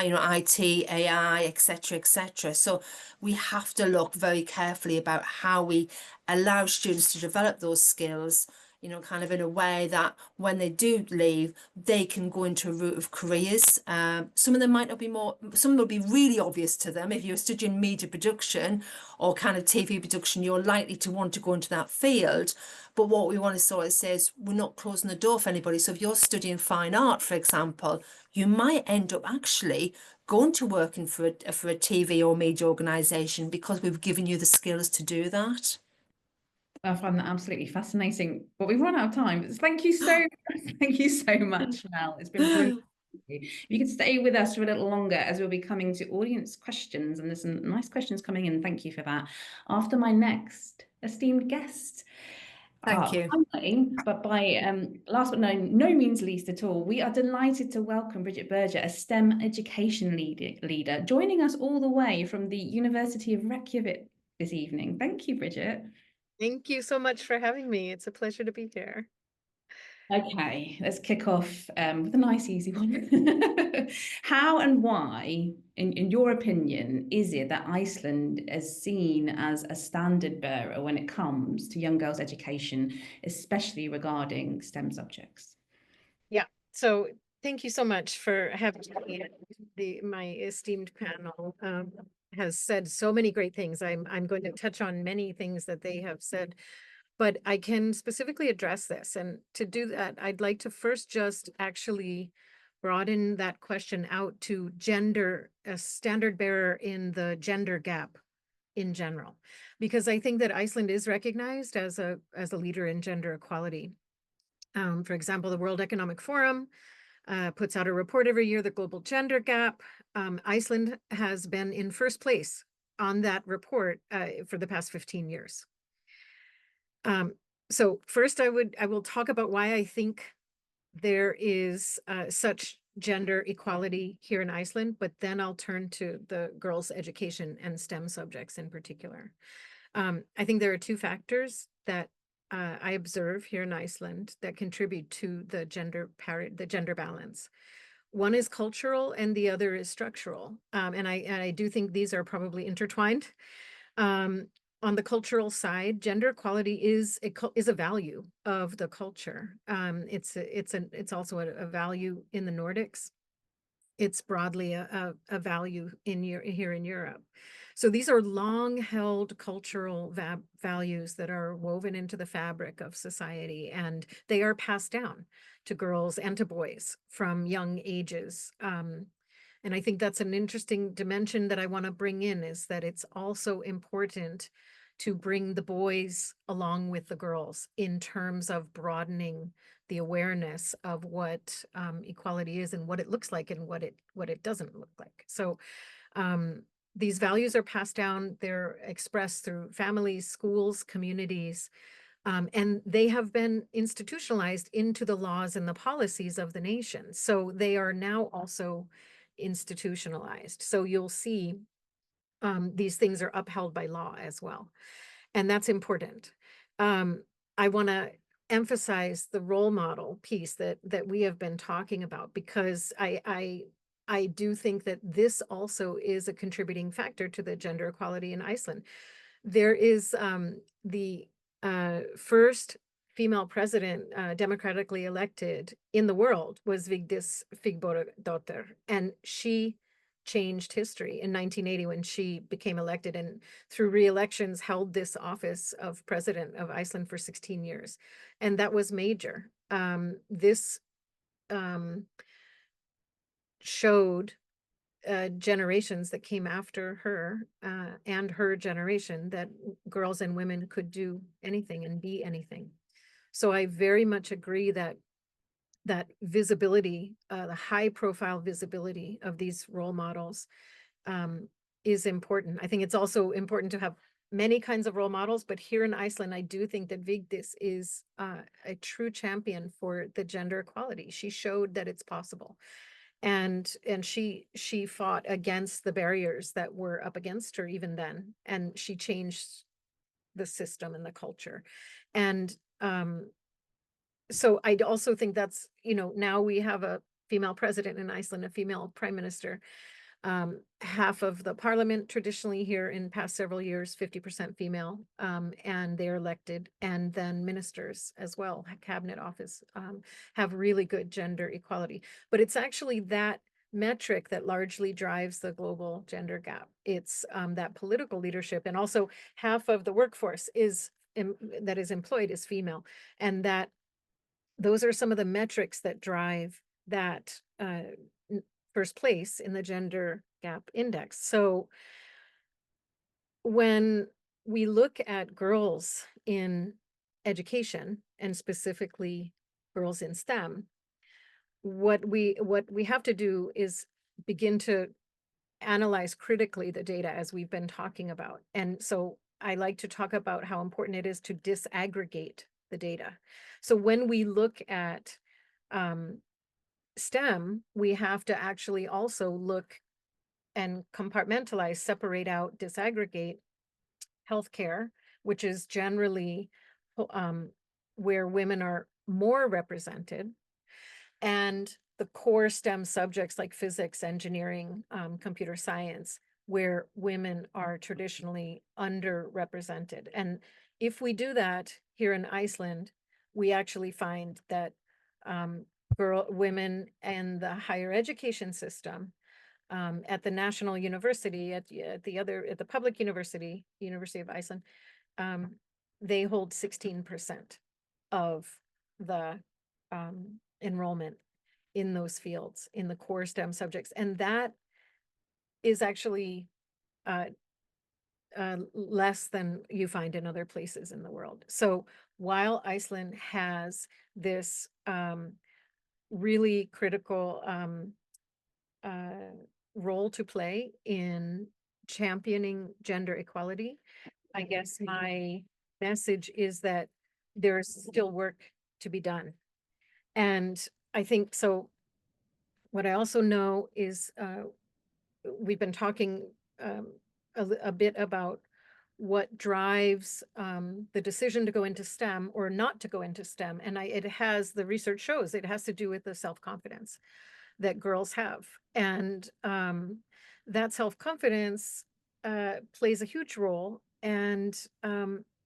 you know, IT, AI, etc., etc. So we have to look very carefully about how we allow students to develop those skills, you know, kind of in a way that when they do leave, they can go into a route of careers. Some of them might not be some will be really obvious to them. If you're studying media production or kind of TV production, you're likely to want to go into that field. But what we want to sort of say is we're not closing the door for anybody. So if you're studying fine art, for example, you might end up actually going to working for a TV or media organisation because we've given you the skills to do that. I find that absolutely fascinating, but we've run out of time. Thank you so much, Mel. It's been brilliant. If you could stay with us for a little longer, as we'll be coming to audience questions, and there's some nice questions coming in. Thank you for that. After my next esteemed guest. Thank you. Finally, but by last but no means least at all, we are delighted to welcome Bridget Burger, a STEM education leader, joining us all the way from the University of Reykjavik this evening. Thank you, Bridget. Thank you so much for having me. It's a pleasure to be here. Okay, let's kick off with a nice, easy one. How and why, in your opinion, is it that Iceland is seen as a standard bearer when it comes to young girls' education, especially regarding STEM subjects? Yeah, so thank you so much for having me. My esteemed panel has said so many great things. I'm going to touch on many things that they have said, but I can specifically address this. And to do that, I'd like to first just actually broaden that question out to gender, a standard bearer in the gender gap in general, because I think that Iceland is recognized as a leader in gender equality. For example, the World Economic Forum puts out a report every year, the Global Gender Gap. Iceland has been in first place on that report for the past 15 years. So first I will talk about why I think there is such gender equality here in Iceland, but then I'll turn to the girls' education and STEM subjects in particular. I think there are two factors that I observe here in Iceland that contribute to the gender balance. One is cultural and the other is structural. And I do think these are probably intertwined. On the cultural side, gender equality is a value of the culture. It's also a value in the Nordics. It's broadly a value here in Europe. So these are long held cultural values that are woven into the fabric of society, and they are passed down to girls and to boys from young ages. And I think that's an interesting dimension that I want to bring in, is that it's also important to bring the boys along with the girls in terms of broadening the awareness of what equality is and what it looks like and what it doesn't look like. So these values are passed down, they're expressed through families, schools, communities, and they have been institutionalized into the laws and the policies of the nation. So they are now also institutionalized. So you'll see these things are upheld by law as well. And that's important. I want to emphasize the role model piece that we have been talking about, because I do think that this also is a contributing factor to the gender equality in Iceland. There is the first female president democratically elected in the world was Vigdis Finnbogadóttir, and she changed history in 1980 when she became elected, and through re-elections held this office of president of Iceland for 16 years. And that was major. This showed generations that came after her and her generation that girls and women could do anything and be anything. So I very much agree that visibility, the high profile visibility of these role models is important. I think it's also important to have many kinds of role models, but here in Iceland, I do think that Vigdis is a true champion for the gender equality. She showed that it's possible. And she fought against the barriers that were up against her even then, and she changed the system and the culture. And so I also think that's, now we have a female president in Iceland, a female prime minister. Half of the parliament traditionally here in past several years, 50% female, and they're elected, and then ministers as well, cabinet office, have really good gender equality. But it's actually that metric that largely drives the global gender gap. It's that political leadership, and also half of the workforce that is employed is female, and that those are some of the metrics that drive that first place in the gender gap index. So when we look at girls in education, and specifically girls in STEM, what we have to do is begin to analyze critically the data, as we've been talking about. And so I like to talk about how important it is to disaggregate the data. So when we look at STEM, we have to actually also look and compartmentalize, separate out, disaggregate healthcare, which is generally where women are more represented, and the core STEM subjects like physics, engineering, computer science, where women are traditionally underrepresented. And if we do that here in Iceland, we actually find that women in the higher education system, at the national university, at the public university, University of Iceland, they hold 16% of the enrollment in those fields, in the core STEM subjects. And that is actually less than you find in other places in the world. So while Iceland has this really critical role to play in championing gender equality, I guess my message is that there's still work to be done. And I think so. What I also know is we've been talking a bit about what drives the decision to go into STEM or not to go into STEM. And the research shows it has to do with the self-confidence that girls have. And that self-confidence plays a huge role. And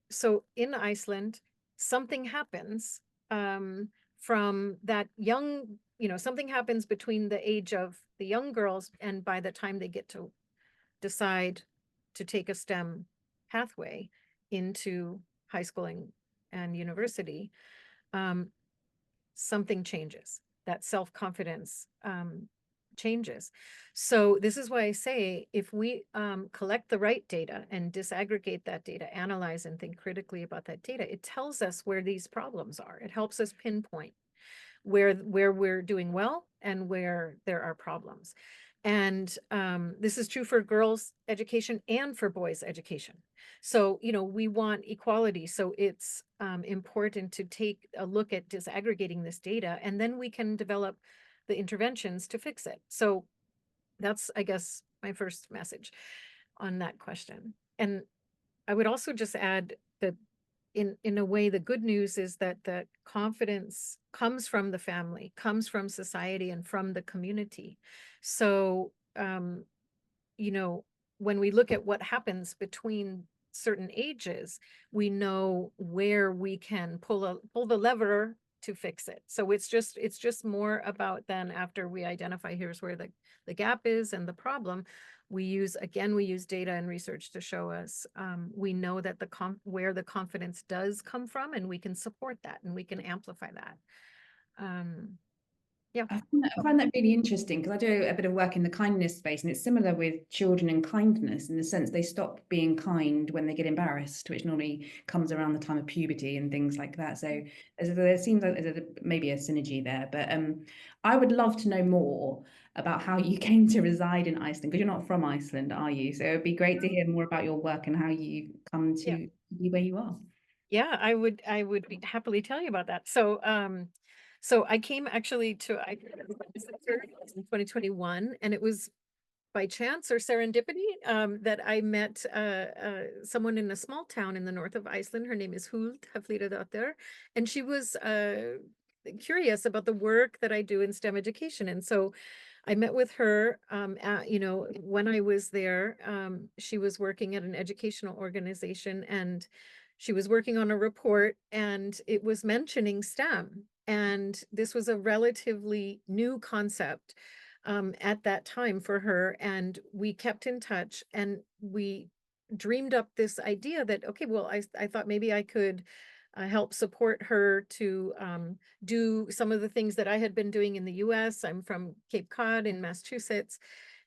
so in Iceland, something happens from that young, something happens between the age of the young girls and by the time they get to decide to take a STEM pathway into high school and university, something changes. That self-confidence changes. So this is why I say, if we collect the right data and disaggregate that data, analyze and think critically about that data, it tells us where these problems are. It helps us pinpoint where we're doing well and where there are problems. And this is true for girls' education and for boys' education. So, we want equality. So it's important to take a look at disaggregating this data, and then we can develop the interventions to fix it. So that's, I guess, my first message on that question. And I would also just add that in a way, the good news is that the confidence comes from the family, comes from society, and from the community. So, when we look at what happens between certain ages, we know where we can pull the lever to fix it. So it's just more about then, after we identify here's where the gap is and the problem, we use data and research to show us, we know that where the confidence does come from, and we can support that and we can amplify that. Yeah. I find that really interesting, because I do a bit of work in the kindness space, and it's similar with children and kindness, in the sense they stop being kind when they get embarrassed, which normally comes around the time of puberty and things like that. So there seems like there's maybe a synergy there. But I would love to know more about how you came to reside in Iceland, because you're not from Iceland, are you? So it'd be great to hear more about your work and how you come to be where you are. Yeah, I would happily tell you about that. So I came actually to Iceland in 2021, and it was by chance or serendipity that I met someone in a small town in the north of Iceland. Her name is Huld, and she was curious about the work that I do in STEM education. And so I met with her, when I was there. She was working at an educational organization, and she was working on a report, and it was mentioning STEM. And this was a relatively new concept at that time for her. And we kept in touch, and we dreamed up this idea that, okay, well, I thought maybe I could help support her to do some of the things that I had been doing in the US. I'm from Cape Cod in Massachusetts,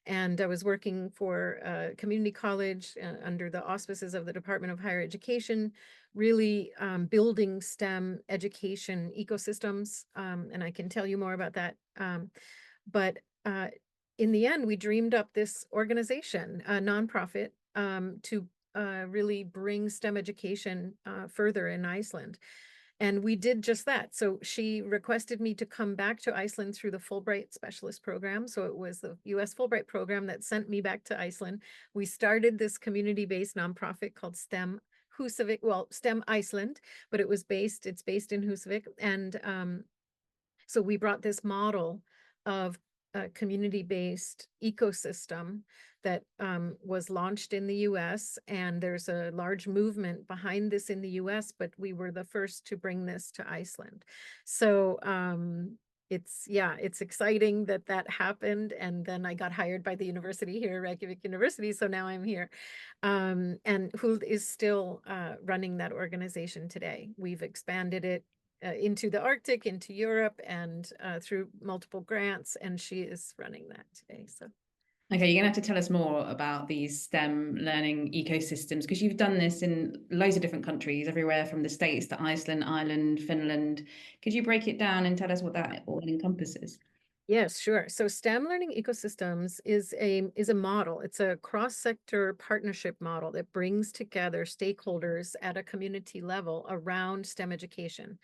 and I was working for a community college under the auspices of the Department of Higher Education, really building STEM education ecosystems. And I can tell you more about that. But in the end, we dreamed up this organization, a nonprofit, to really bring STEM education further in Iceland. And we did just that. So she requested me to come back to Iceland through the Fulbright Specialist Program. So it was the US Fulbright program that sent me back to Iceland. We started this community-based nonprofit called STEM Husavik, well, STEM Iceland, but it's based in Husavik. And so we brought this model of a community-based ecosystem that was launched in the US, and there's a large movement behind this in the US, but we were the first to bring this to Iceland. So it's exciting that happened, and then I got hired by the university here, Reykjavik University, so now I'm here. And Huld is still running that organization today. We've expanded it into the Arctic, into Europe, and through multiple grants, and she is running that today. So okay, you're gonna have to tell us more about these STEM learning ecosystems, because you've done this in loads of different countries, everywhere from the States to Iceland, Ireland, Finland. Could you break it down and tell us what that all encompasses? yes, sure. So STEM learning ecosystems is a model. It's a cross-sector partnership model that brings together stakeholders at a community level around STEM education.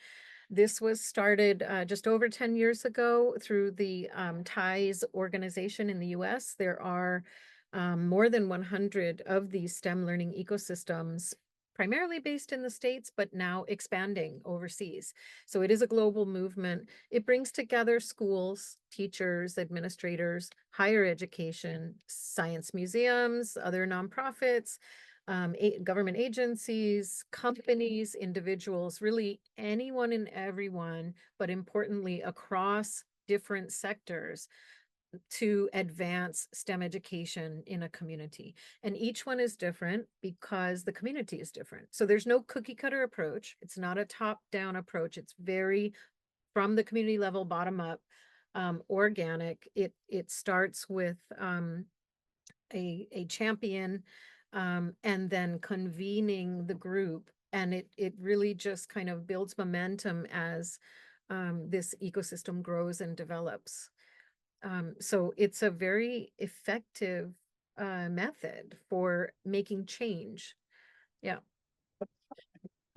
This was started just over 10 years ago through the TIES organization in the US. There are more than 100 of these STEM learning ecosystems, primarily based in the States, but now expanding overseas. So it is a global movement. It brings together schools, teachers, administrators, higher education, science museums, other nonprofits, government agencies, companies, individuals, really anyone and everyone, but importantly across different sectors to advance STEM education in a community. And each one is different because the community is different. So there's no cookie cutter approach. It's not a top-down approach. It's very from the community level, bottom up, organic. It starts with a champion, and then convening the group, and it really just kind of builds momentum as this ecosystem grows and develops. So it's a very effective method for making change. Yeah.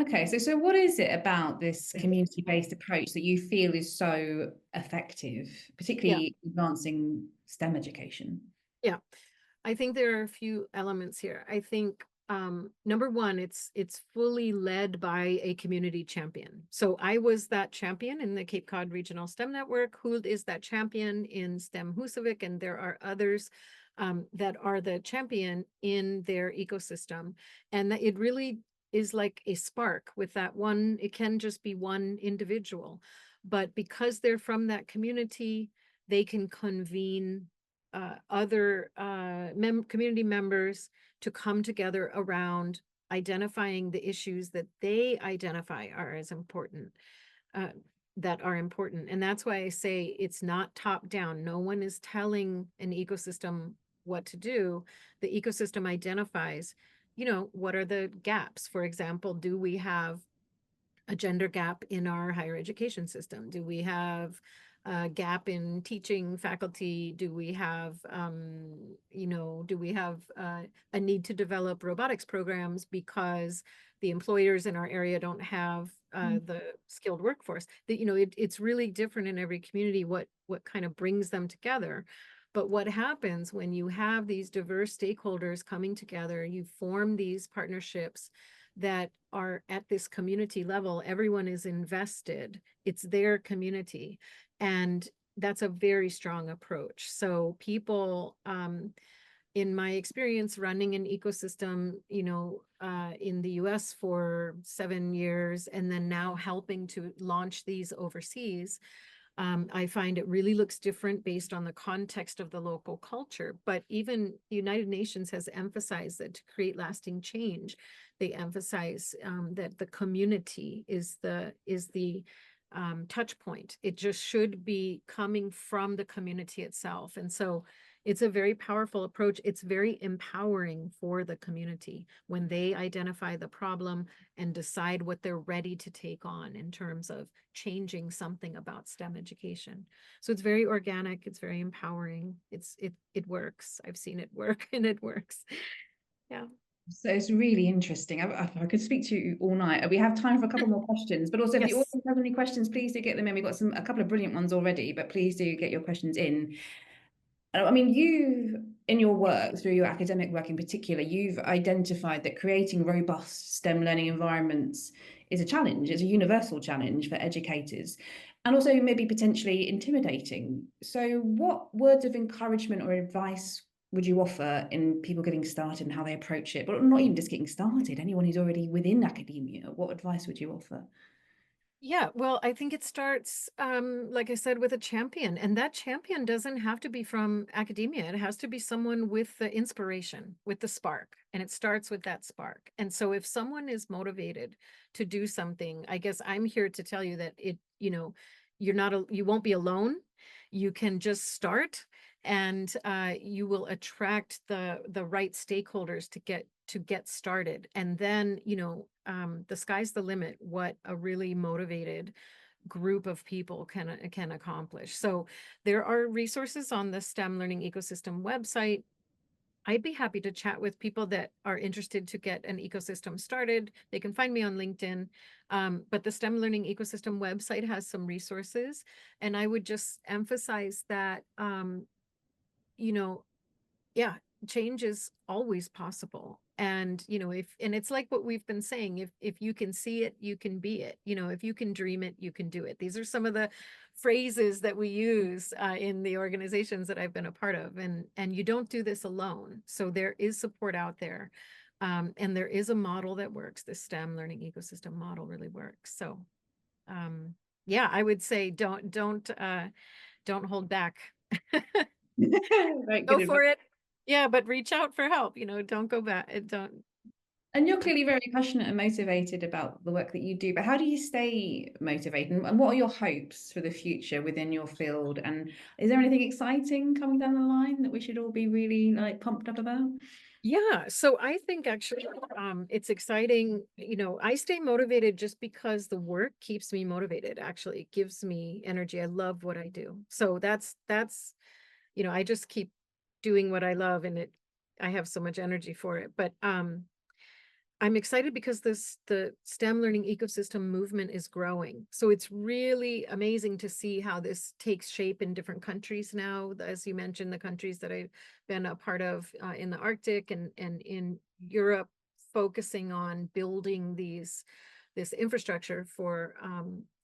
Okay, so what is it about this community-based approach that you feel is so effective, particularly advancing STEM education? Yeah, I think there are a few elements here. I think number one, it's fully led by a community champion. So I was that champion in the Cape Cod Regional STEM Network. Huld is that champion in STEM Husavik, and there are others that are the champion in their ecosystem. And that it really is like a spark with that one. It can just be one individual, but because they're from that community, they can convene other community members to come together around identifying the issues that they identify are as important, that are important. And that's why I say it's not top down. No one is telling an ecosystem what to do. The ecosystem identifies, what are the gaps? For example, do we have a gender gap in our higher education system? Do we have a gap in teaching faculty? Do we have, do we have a need to develop robotics programs because the employers in our area don't have the skilled workforce? That, it's really different in every community what kind of brings them together. But what happens when you have these diverse stakeholders coming together, you form these partnerships that are at this community level, everyone is invested, it's their community. And that's a very strong approach. So people, in my experience running an ecosystem, in the US for 7 years, and then now helping to launch these overseas, I find it really looks different based on the context of the local culture. But even the United Nations has emphasized that to create lasting change, they emphasize that the community is the touch point. It just should be coming from the community itself. And so it's a very powerful approach. It's very empowering for the community when they identify the problem and decide what they're ready to take on in terms of changing something about STEM education. So it's very organic. It's very empowering. It works. I've seen it work, and it works. Yeah. So it's really interesting. I could speak to you all night. We have time for a couple more questions, but also if the audience has any questions, please do get them in. We've got a couple of brilliant ones already, but please do get your questions in. I mean, in your work, through your academic work in particular, you've identified that creating robust STEM learning environments is a challenge. It's a universal challenge for educators, and also maybe potentially intimidating. So what words of encouragement or advice would you offer in people getting started and how they approach it? But not even just getting started, anyone who's already within academia, what advice would you offer? Yeah, well, I think it starts, like I said, with a champion, and that champion doesn't have to be from academia. It has to be someone with the inspiration, with the spark, and it starts with that spark. And so if someone is motivated to do something, I guess I'm here to tell you that you won't be alone. You can just start, and you will attract the right stakeholders to get started. And then, the sky's the limit, what a really motivated group of people can accomplish. So there are resources on the STEM Learning Ecosystem website. I'd be happy to chat with people that are interested to get an ecosystem started. They can find me on LinkedIn. But the STEM Learning Ecosystem website has some resources. And I would just emphasize that, yeah, change is always possible. And, and it's like what we've been saying, if you can see it, you can be it. If you can dream it, you can do it. These are some of the phrases that we use in the organizations that I've been a part of. And you don't do this alone. So there is support out there. And there is a model that works. The STEM learning ecosystem model really works. So yeah, I would say don't hold back. Go for it. Yeah, but reach out for help, don't go back. Don't. And you're clearly very passionate and motivated about the work that you do, but how do you stay motivated? And what are your hopes for the future within your field? And is there anything exciting coming down the line that we should all be really pumped up about? Yeah, so I think actually it's exciting. I stay motivated just because the work keeps me motivated. Actually, it gives me energy. I love what I do. So that's I just keep doing what I love, and I have so much energy for it. But I'm excited because the STEM learning ecosystem movement is growing. So it's really amazing to see how this takes shape in different countries now. As you mentioned, the countries that I've been a part of in the Arctic and in Europe, focusing on building this infrastructure for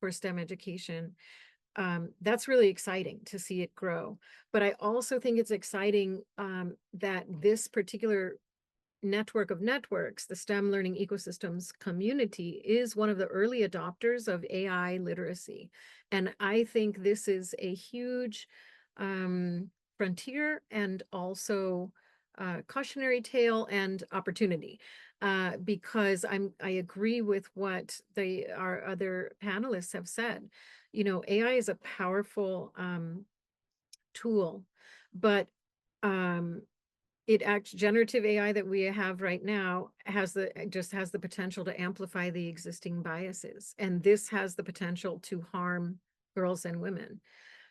STEM education. That's really exciting to see it grow. But I also think it's exciting that this particular network of networks, the STEM learning ecosystems community, is one of the early adopters of AI literacy. And I think this is a huge frontier, and also cautionary tale and opportunity, because I agree with what our other panelists have said. AI is a powerful tool, but generative AI that we have right now has the potential to amplify the existing biases, and this has the potential to harm girls and women.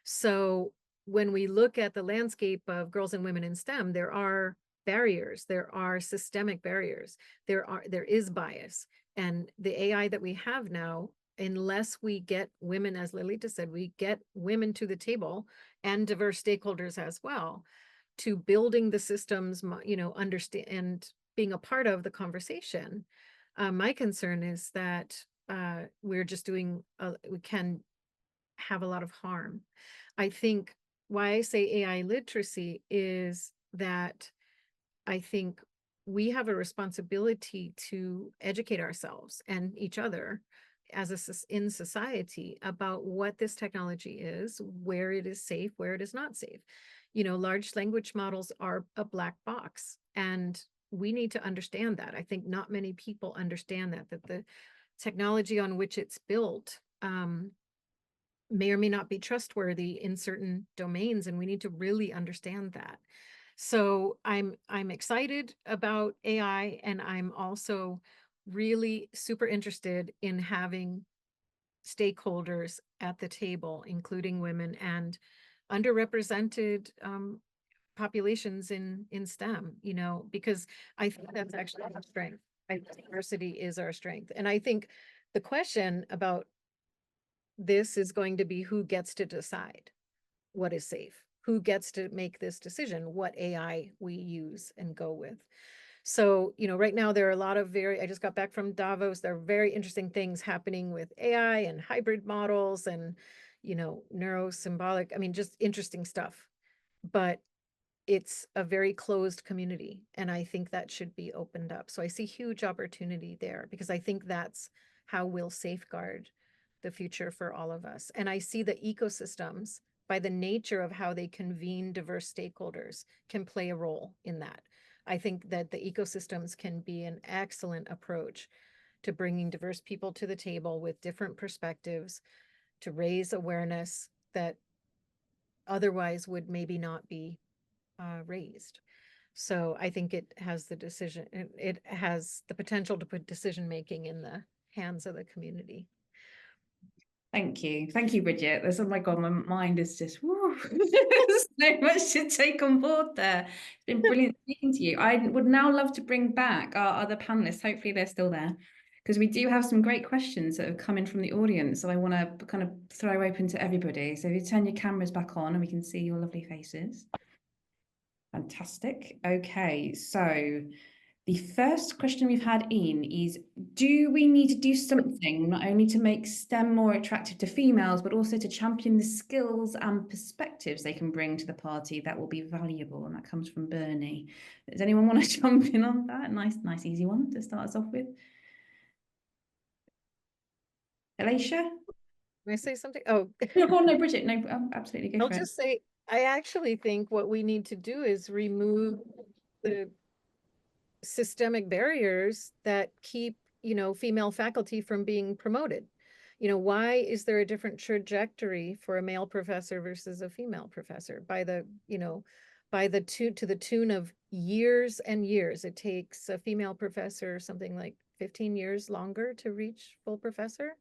So when we look at the landscape of girls and women in STEM, there are barriers, there are systemic barriers, there is bias, and the AI that we have now, unless we get women, as Lalita said, we get women to the table and diverse stakeholders as well, to building the systems, understand and being a part of the conversation. My concern is that we can have a lot of harm. I think why I say AI literacy is that I think we have a responsibility to educate ourselves and each other in society about what this technology is, where it is safe, where it is not safe. Large language models are a black box, and we need to understand that. I think not many people understand that the technology on which it's built may or may not be trustworthy in certain domains, and we need to really understand that. So I'm excited about AI, and I'm also really super interested in having stakeholders at the table, including women and underrepresented populations in STEM, because I think that's actually our strength. I think diversity is our strength. And I think the question about this is going to be who gets to decide what is safe. who gets to make this decision, what AI we use and go with. So, right now there are a lot of I just got back from Davos. There are very interesting things happening with AI and hybrid models and, neurosymbolic, just interesting stuff. But it's a very closed community, and I think that should be opened up. So I see huge opportunity there, because I think that's how we'll safeguard the future for all of us. And I see the ecosystems, by the nature of how they convene diverse stakeholders, can play a role in that. I think that the ecosystems can be an excellent approach to bringing diverse people to the table with different perspectives to raise awareness that otherwise would maybe not be raised. So I think it has it has the potential to put decision-making in the hands of the community. Thank you, Bridget. Oh my God, my mind is just woo. So much to take on board there. It's been brilliant speaking to you. I would now love to bring back our other panelists. Hopefully they're still there, because we do have some great questions that have come in from the audience. So I want to kind of throw open to everybody. So if you turn your cameras back on and we can see your lovely faces. Fantastic. Okay, so the first question we've had in is, do we need to do something not only to make STEM more attractive to females, but also to champion the skills and perspectives they can bring to the party that will be valuable? And that comes from Bernie. Does anyone want to jump in on that? Nice, easy one to start us off with. Elaysha? Can I say something? Oh, no, Bridget, no, absolutely, go I'll for it. just say, I actually think what we need to do is remove the systemic barriers that keep, female faculty from being promoted. Why is there a different trajectory for a male professor versus a female professor? By the to the tune of years and years. It takes a female professor something like 15 years longer to reach full professor.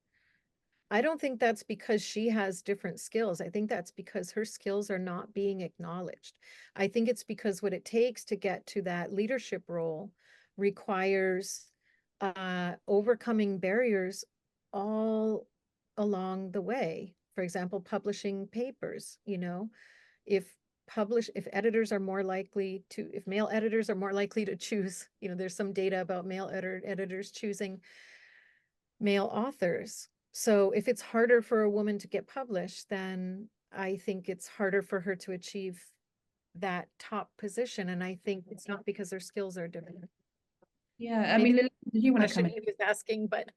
I don't think that's because she has different skills. I think that's because her skills are not being acknowledged. I think it's because what it takes to get to that leadership role requires overcoming barriers all along the way. For example, publishing papers, if editors are more likely to, if male editors are more likely to choose, there's some data about male editors choosing male authors. So if it's harder for a woman to get published, then I think it's harder for her to achieve that top position. And I think it's not because their skills are different. Yeah, I mean, Lily, did you want to come in? He was asking, but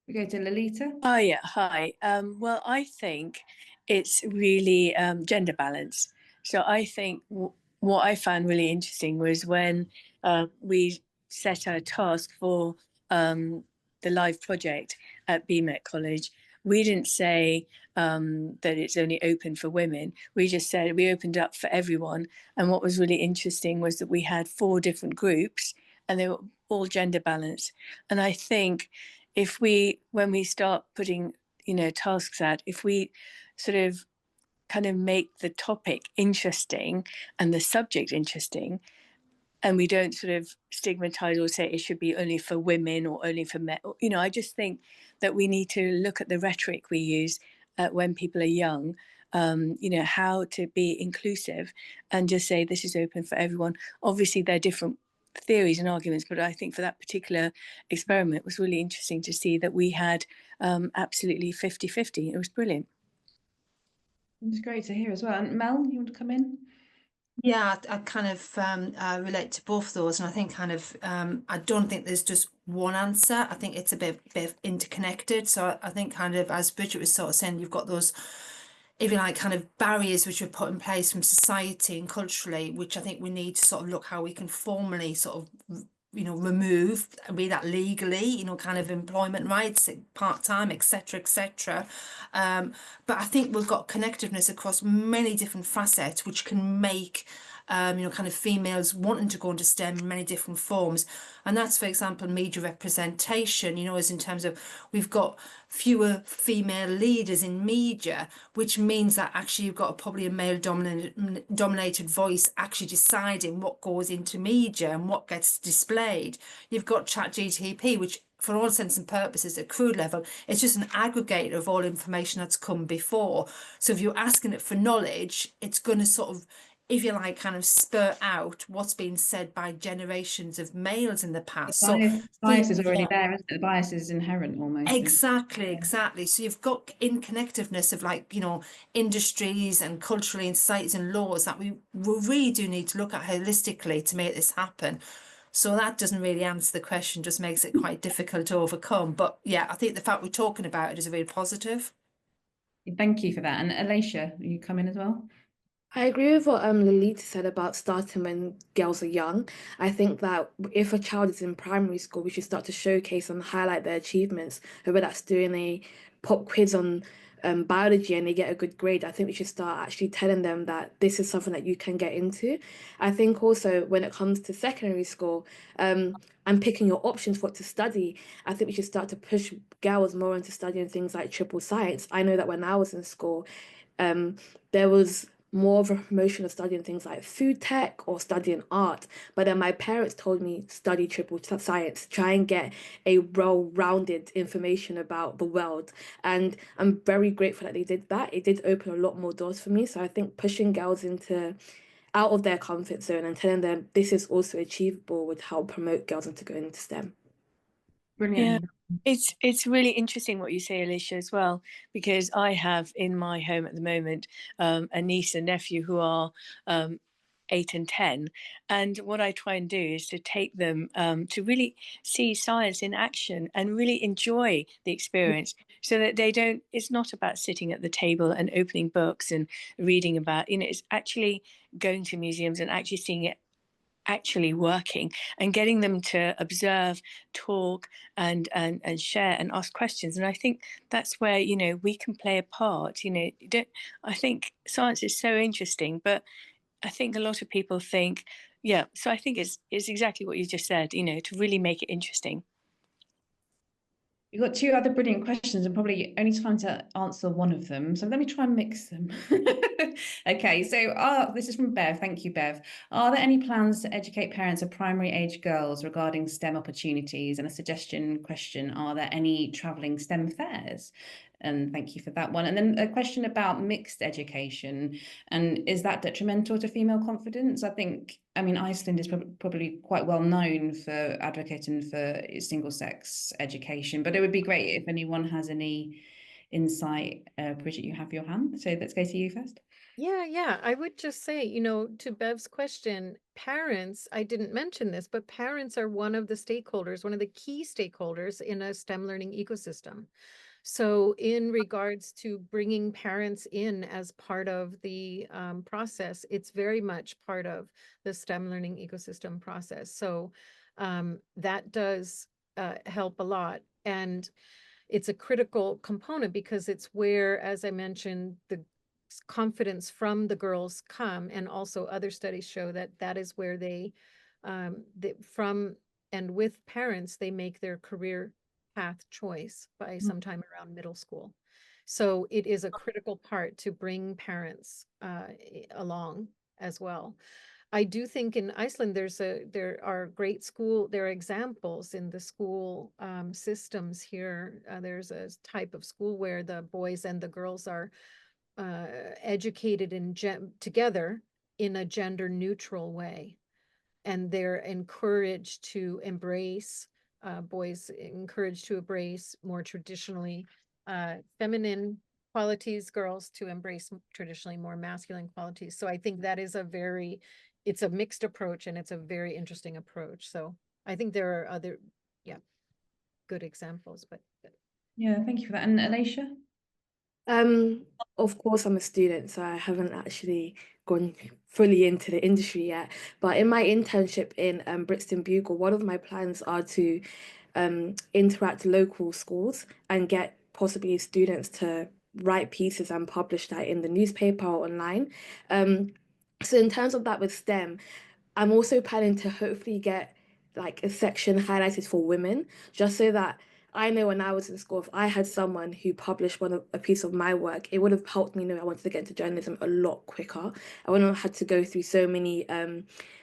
We go to Lalita. Oh yeah, hi. Well, I think it's really gender balance. So I think what I found really interesting was when we set our task for the live project at BMET College, we didn't say that it's only open for women. We just said we opened up for everyone. And what was really interesting was that we had 4 different groups and they were all gender balanced. And I think when we start putting, tasks out, if we sort of kind of make the topic interesting and the subject interesting, and we don't sort of stigmatize or say it should be only for women or only for men, I just think that we need to look at the rhetoric we use when people are young, how to be inclusive and just say this is open for everyone. Obviously, there are different theories and arguments, but I think for that particular experiment, it was really interesting to see that we had absolutely 50-50. It was brilliant. It's great to hear as well. And Mel, you want to come in? Yeah, I kind of relate to both those, and I think kind of I don't think there's just one answer. I think it's a bit interconnected. So I think kind of, as Bridget was sort of saying, you've got those, if you like, kind of barriers which are put in place from society and culturally, which I think we need to sort of look how we can formally sort of remove, be that legally, kind of employment rights, part-time, etc. But I think we've got connectiveness across many different facets which can make kind of females wanting to go into STEM in many different forms. And that's, for example, media representation, as in terms of we've got fewer female leaders in media, which means that actually you've got probably a male dominated voice actually deciding what goes into media and what gets displayed. You've got ChatGPT, which for all intents and purposes, at crude level, it's just an aggregator of all information that's come before. So if you're asking it for knowledge, it's going to sort of, if you like, kind of spur out what's been said by generations of males in the past. Bias is already there, isn't it? The bias is inherent almost. Exactly. So you've got interconnectedness of, like, you know, industries and culturally and societies and laws that we really do need to look at holistically to make this happen. So that doesn't really answer the question, just makes it quite difficult to overcome. But yeah, I think the fact we're talking about it is a really positive. Thank you for that. And Elaysha, you come in as well? I agree with what Lalita said about starting when girls are young. I think that if a child is in primary school, we should start to showcase and highlight their achievements. Whether that's doing a pop quiz on biology and they get a good grade, I think we should start actually telling them that this is something that you can get into. I think also when it comes to secondary school, and picking your options for what to study, I think we should start to push girls more into studying things like triple science. I know that when I was in school, there was more of a promotion of studying things like food tech or studying art. But then my parents told me study triple science, try and get a well-rounded information about the world. And I'm very grateful that they did that. It did open a lot more doors for me. So I think pushing girls into out of their comfort zone and telling them this is also achievable would help promote girls into going into STEM. Brilliant. Yeah, it's really interesting what you say, Elaysha, as well, because I have in my home at the moment a niece and nephew who are 8 and 10, and what I try and do is to take them to really see science in action and really enjoy the experience, so that they don't, it's not about sitting at the table and opening books and reading about, you know, it's actually going to museums and actually seeing it actually working and getting them to observe, talk, and share and ask questions. And I think that's where, you know, we can play a part. You know, I think science is so interesting, but I think a lot of people think, yeah, so I think it's exactly what you just said, you know, to really make it interesting. We've got two other brilliant questions and probably only time to answer one of them. So let me try and mix them. Okay, so this is from Bev. Thank you, Bev. Are there any plans to educate parents of primary age girls regarding STEM opportunities? And a suggestion question, are there any travelling STEM fairs? And thank you for that one. And then a question about mixed education. And is that detrimental to female confidence? I mean, Iceland is probably quite well known for advocating for single-sex education, but it would be great if anyone has any insight. Bridget, you have your hand, so let's go to you first. Yeah. I would just say, you know, to Bev's question, parents, I didn't mention this, but parents are one of the stakeholders, one of the key stakeholders in a STEM learning ecosystem. So in regards to bringing parents in as part of the process, it's very much part of the STEM learning ecosystem process. So that does help a lot. And it's a critical component because it's where, as I mentioned, the confidence from the girls come, and also other studies show that that is where they from and with parents, they make their career path choice by sometime around middle school. So it is a critical part to bring parents along as well. I do think in Iceland there are examples in the school systems here. There's a type of school where the boys and the girls are educated together in a gender neutral way, and they're encouraged to embrace boys encouraged to embrace more traditionally feminine qualities, girls to embrace traditionally more masculine qualities. So I think that is it's a mixed approach, and it's a very interesting approach. So I think there are other good examples, but yeah, thank you for that. And Elaysha? Of course, I'm a student, so I haven't actually gone fully into the industry yet. But in my internship in Brixton Bugle, one of my plans are to interact local schools and get possibly students to write pieces and publish that in the newspaper or online. So in terms of that with STEM, I'm also planning to hopefully get like a section highlighted for women, just so that I know when I was in school, if I had someone who published a piece of my work, it would have helped me know I wanted to get into journalism a lot quicker. I wouldn't have had to go through so many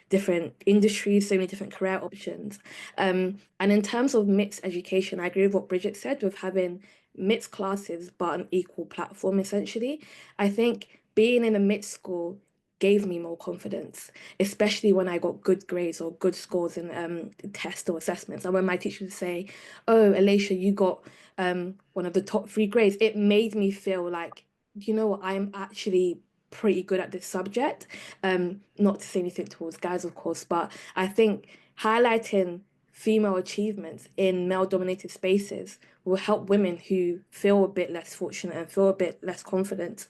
different industries, so many different career options. And in terms of mixed education, I agree with what Bridget said with having mixed classes but an equal platform, essentially. I think being in a mixed school gave me more confidence, especially when I got good grades or good scores in tests or assessments. And when my teacher would say, "Oh, Elaysha, you got one of the top 3 grades," it made me feel like, you know what, I'm actually pretty good at this subject. Not to say anything towards guys, of course, but I think highlighting female achievements in male-dominated spaces will help women who feel a bit less fortunate and feel a bit less confident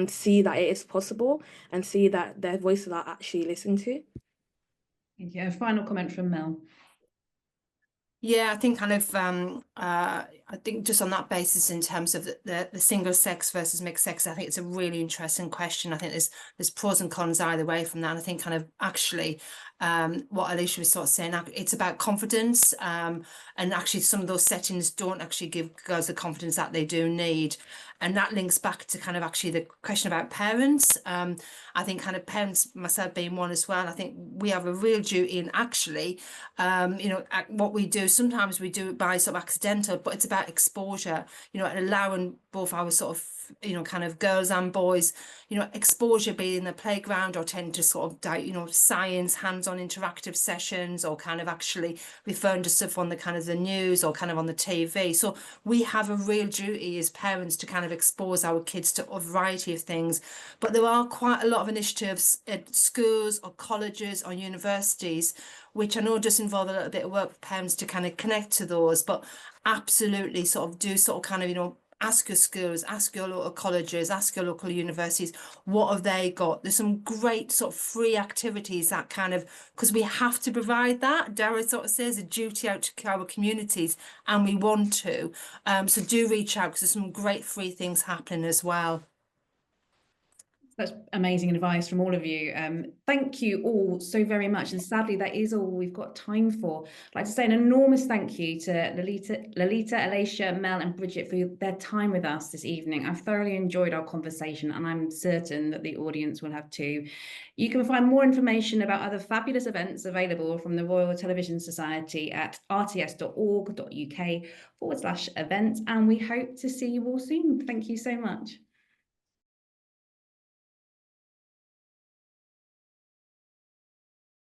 see that it is possible and see that their voices are actually listened to. Yeah, final comment from Mel. Yeah, I think kind of I think just on that basis, in terms of the single sex versus mixed sex, I think it's a really interesting question. I think there's pros and cons either way from that. And I think kind of actually what Elaysha was sort of saying, it's about confidence, and actually some of those settings don't actually give girls the confidence that they do need. And that links back to kind of actually the question about parents. I think kind of parents, myself being one as well, I think we have a real duty in actually, you know, what we do, sometimes we do it by sort of accidental, but it's about exposure, you know, and allowing both our sort of, you know, kind of girls and boys, you know, exposure, be in the playground or tend to sort of, you know, science, hands-on interactive sessions, or kind of actually referring to stuff on the kind of the news or kind of on the TV. So we have a real duty as parents to kind of expose our kids to a variety of things. But there are quite a lot of initiatives at schools or colleges or universities, which I know just involve a little bit of work with parents to kind of connect to those, but absolutely sort of do sort of kind of, you know, ask your schools, ask your local colleges, ask your local universities, what have they got? There's some great sort of free activities that kind of, because we have to provide that, Dara sort of says, a duty out to our communities, and we want to. So do reach out, because there's some great free things happening as well. That's amazing advice from all of you. Thank you all so very much. And sadly, that is all we've got time for. I'd like to say an enormous thank you to Lalita, Elaysha, Mel and Bridget for their time with us this evening. I've thoroughly enjoyed our conversation, and I'm certain that the audience will have too. You can find more information about other fabulous events available from the Royal Television Society at rts.org.uk/events. And we hope to see you all soon. Thank you so much.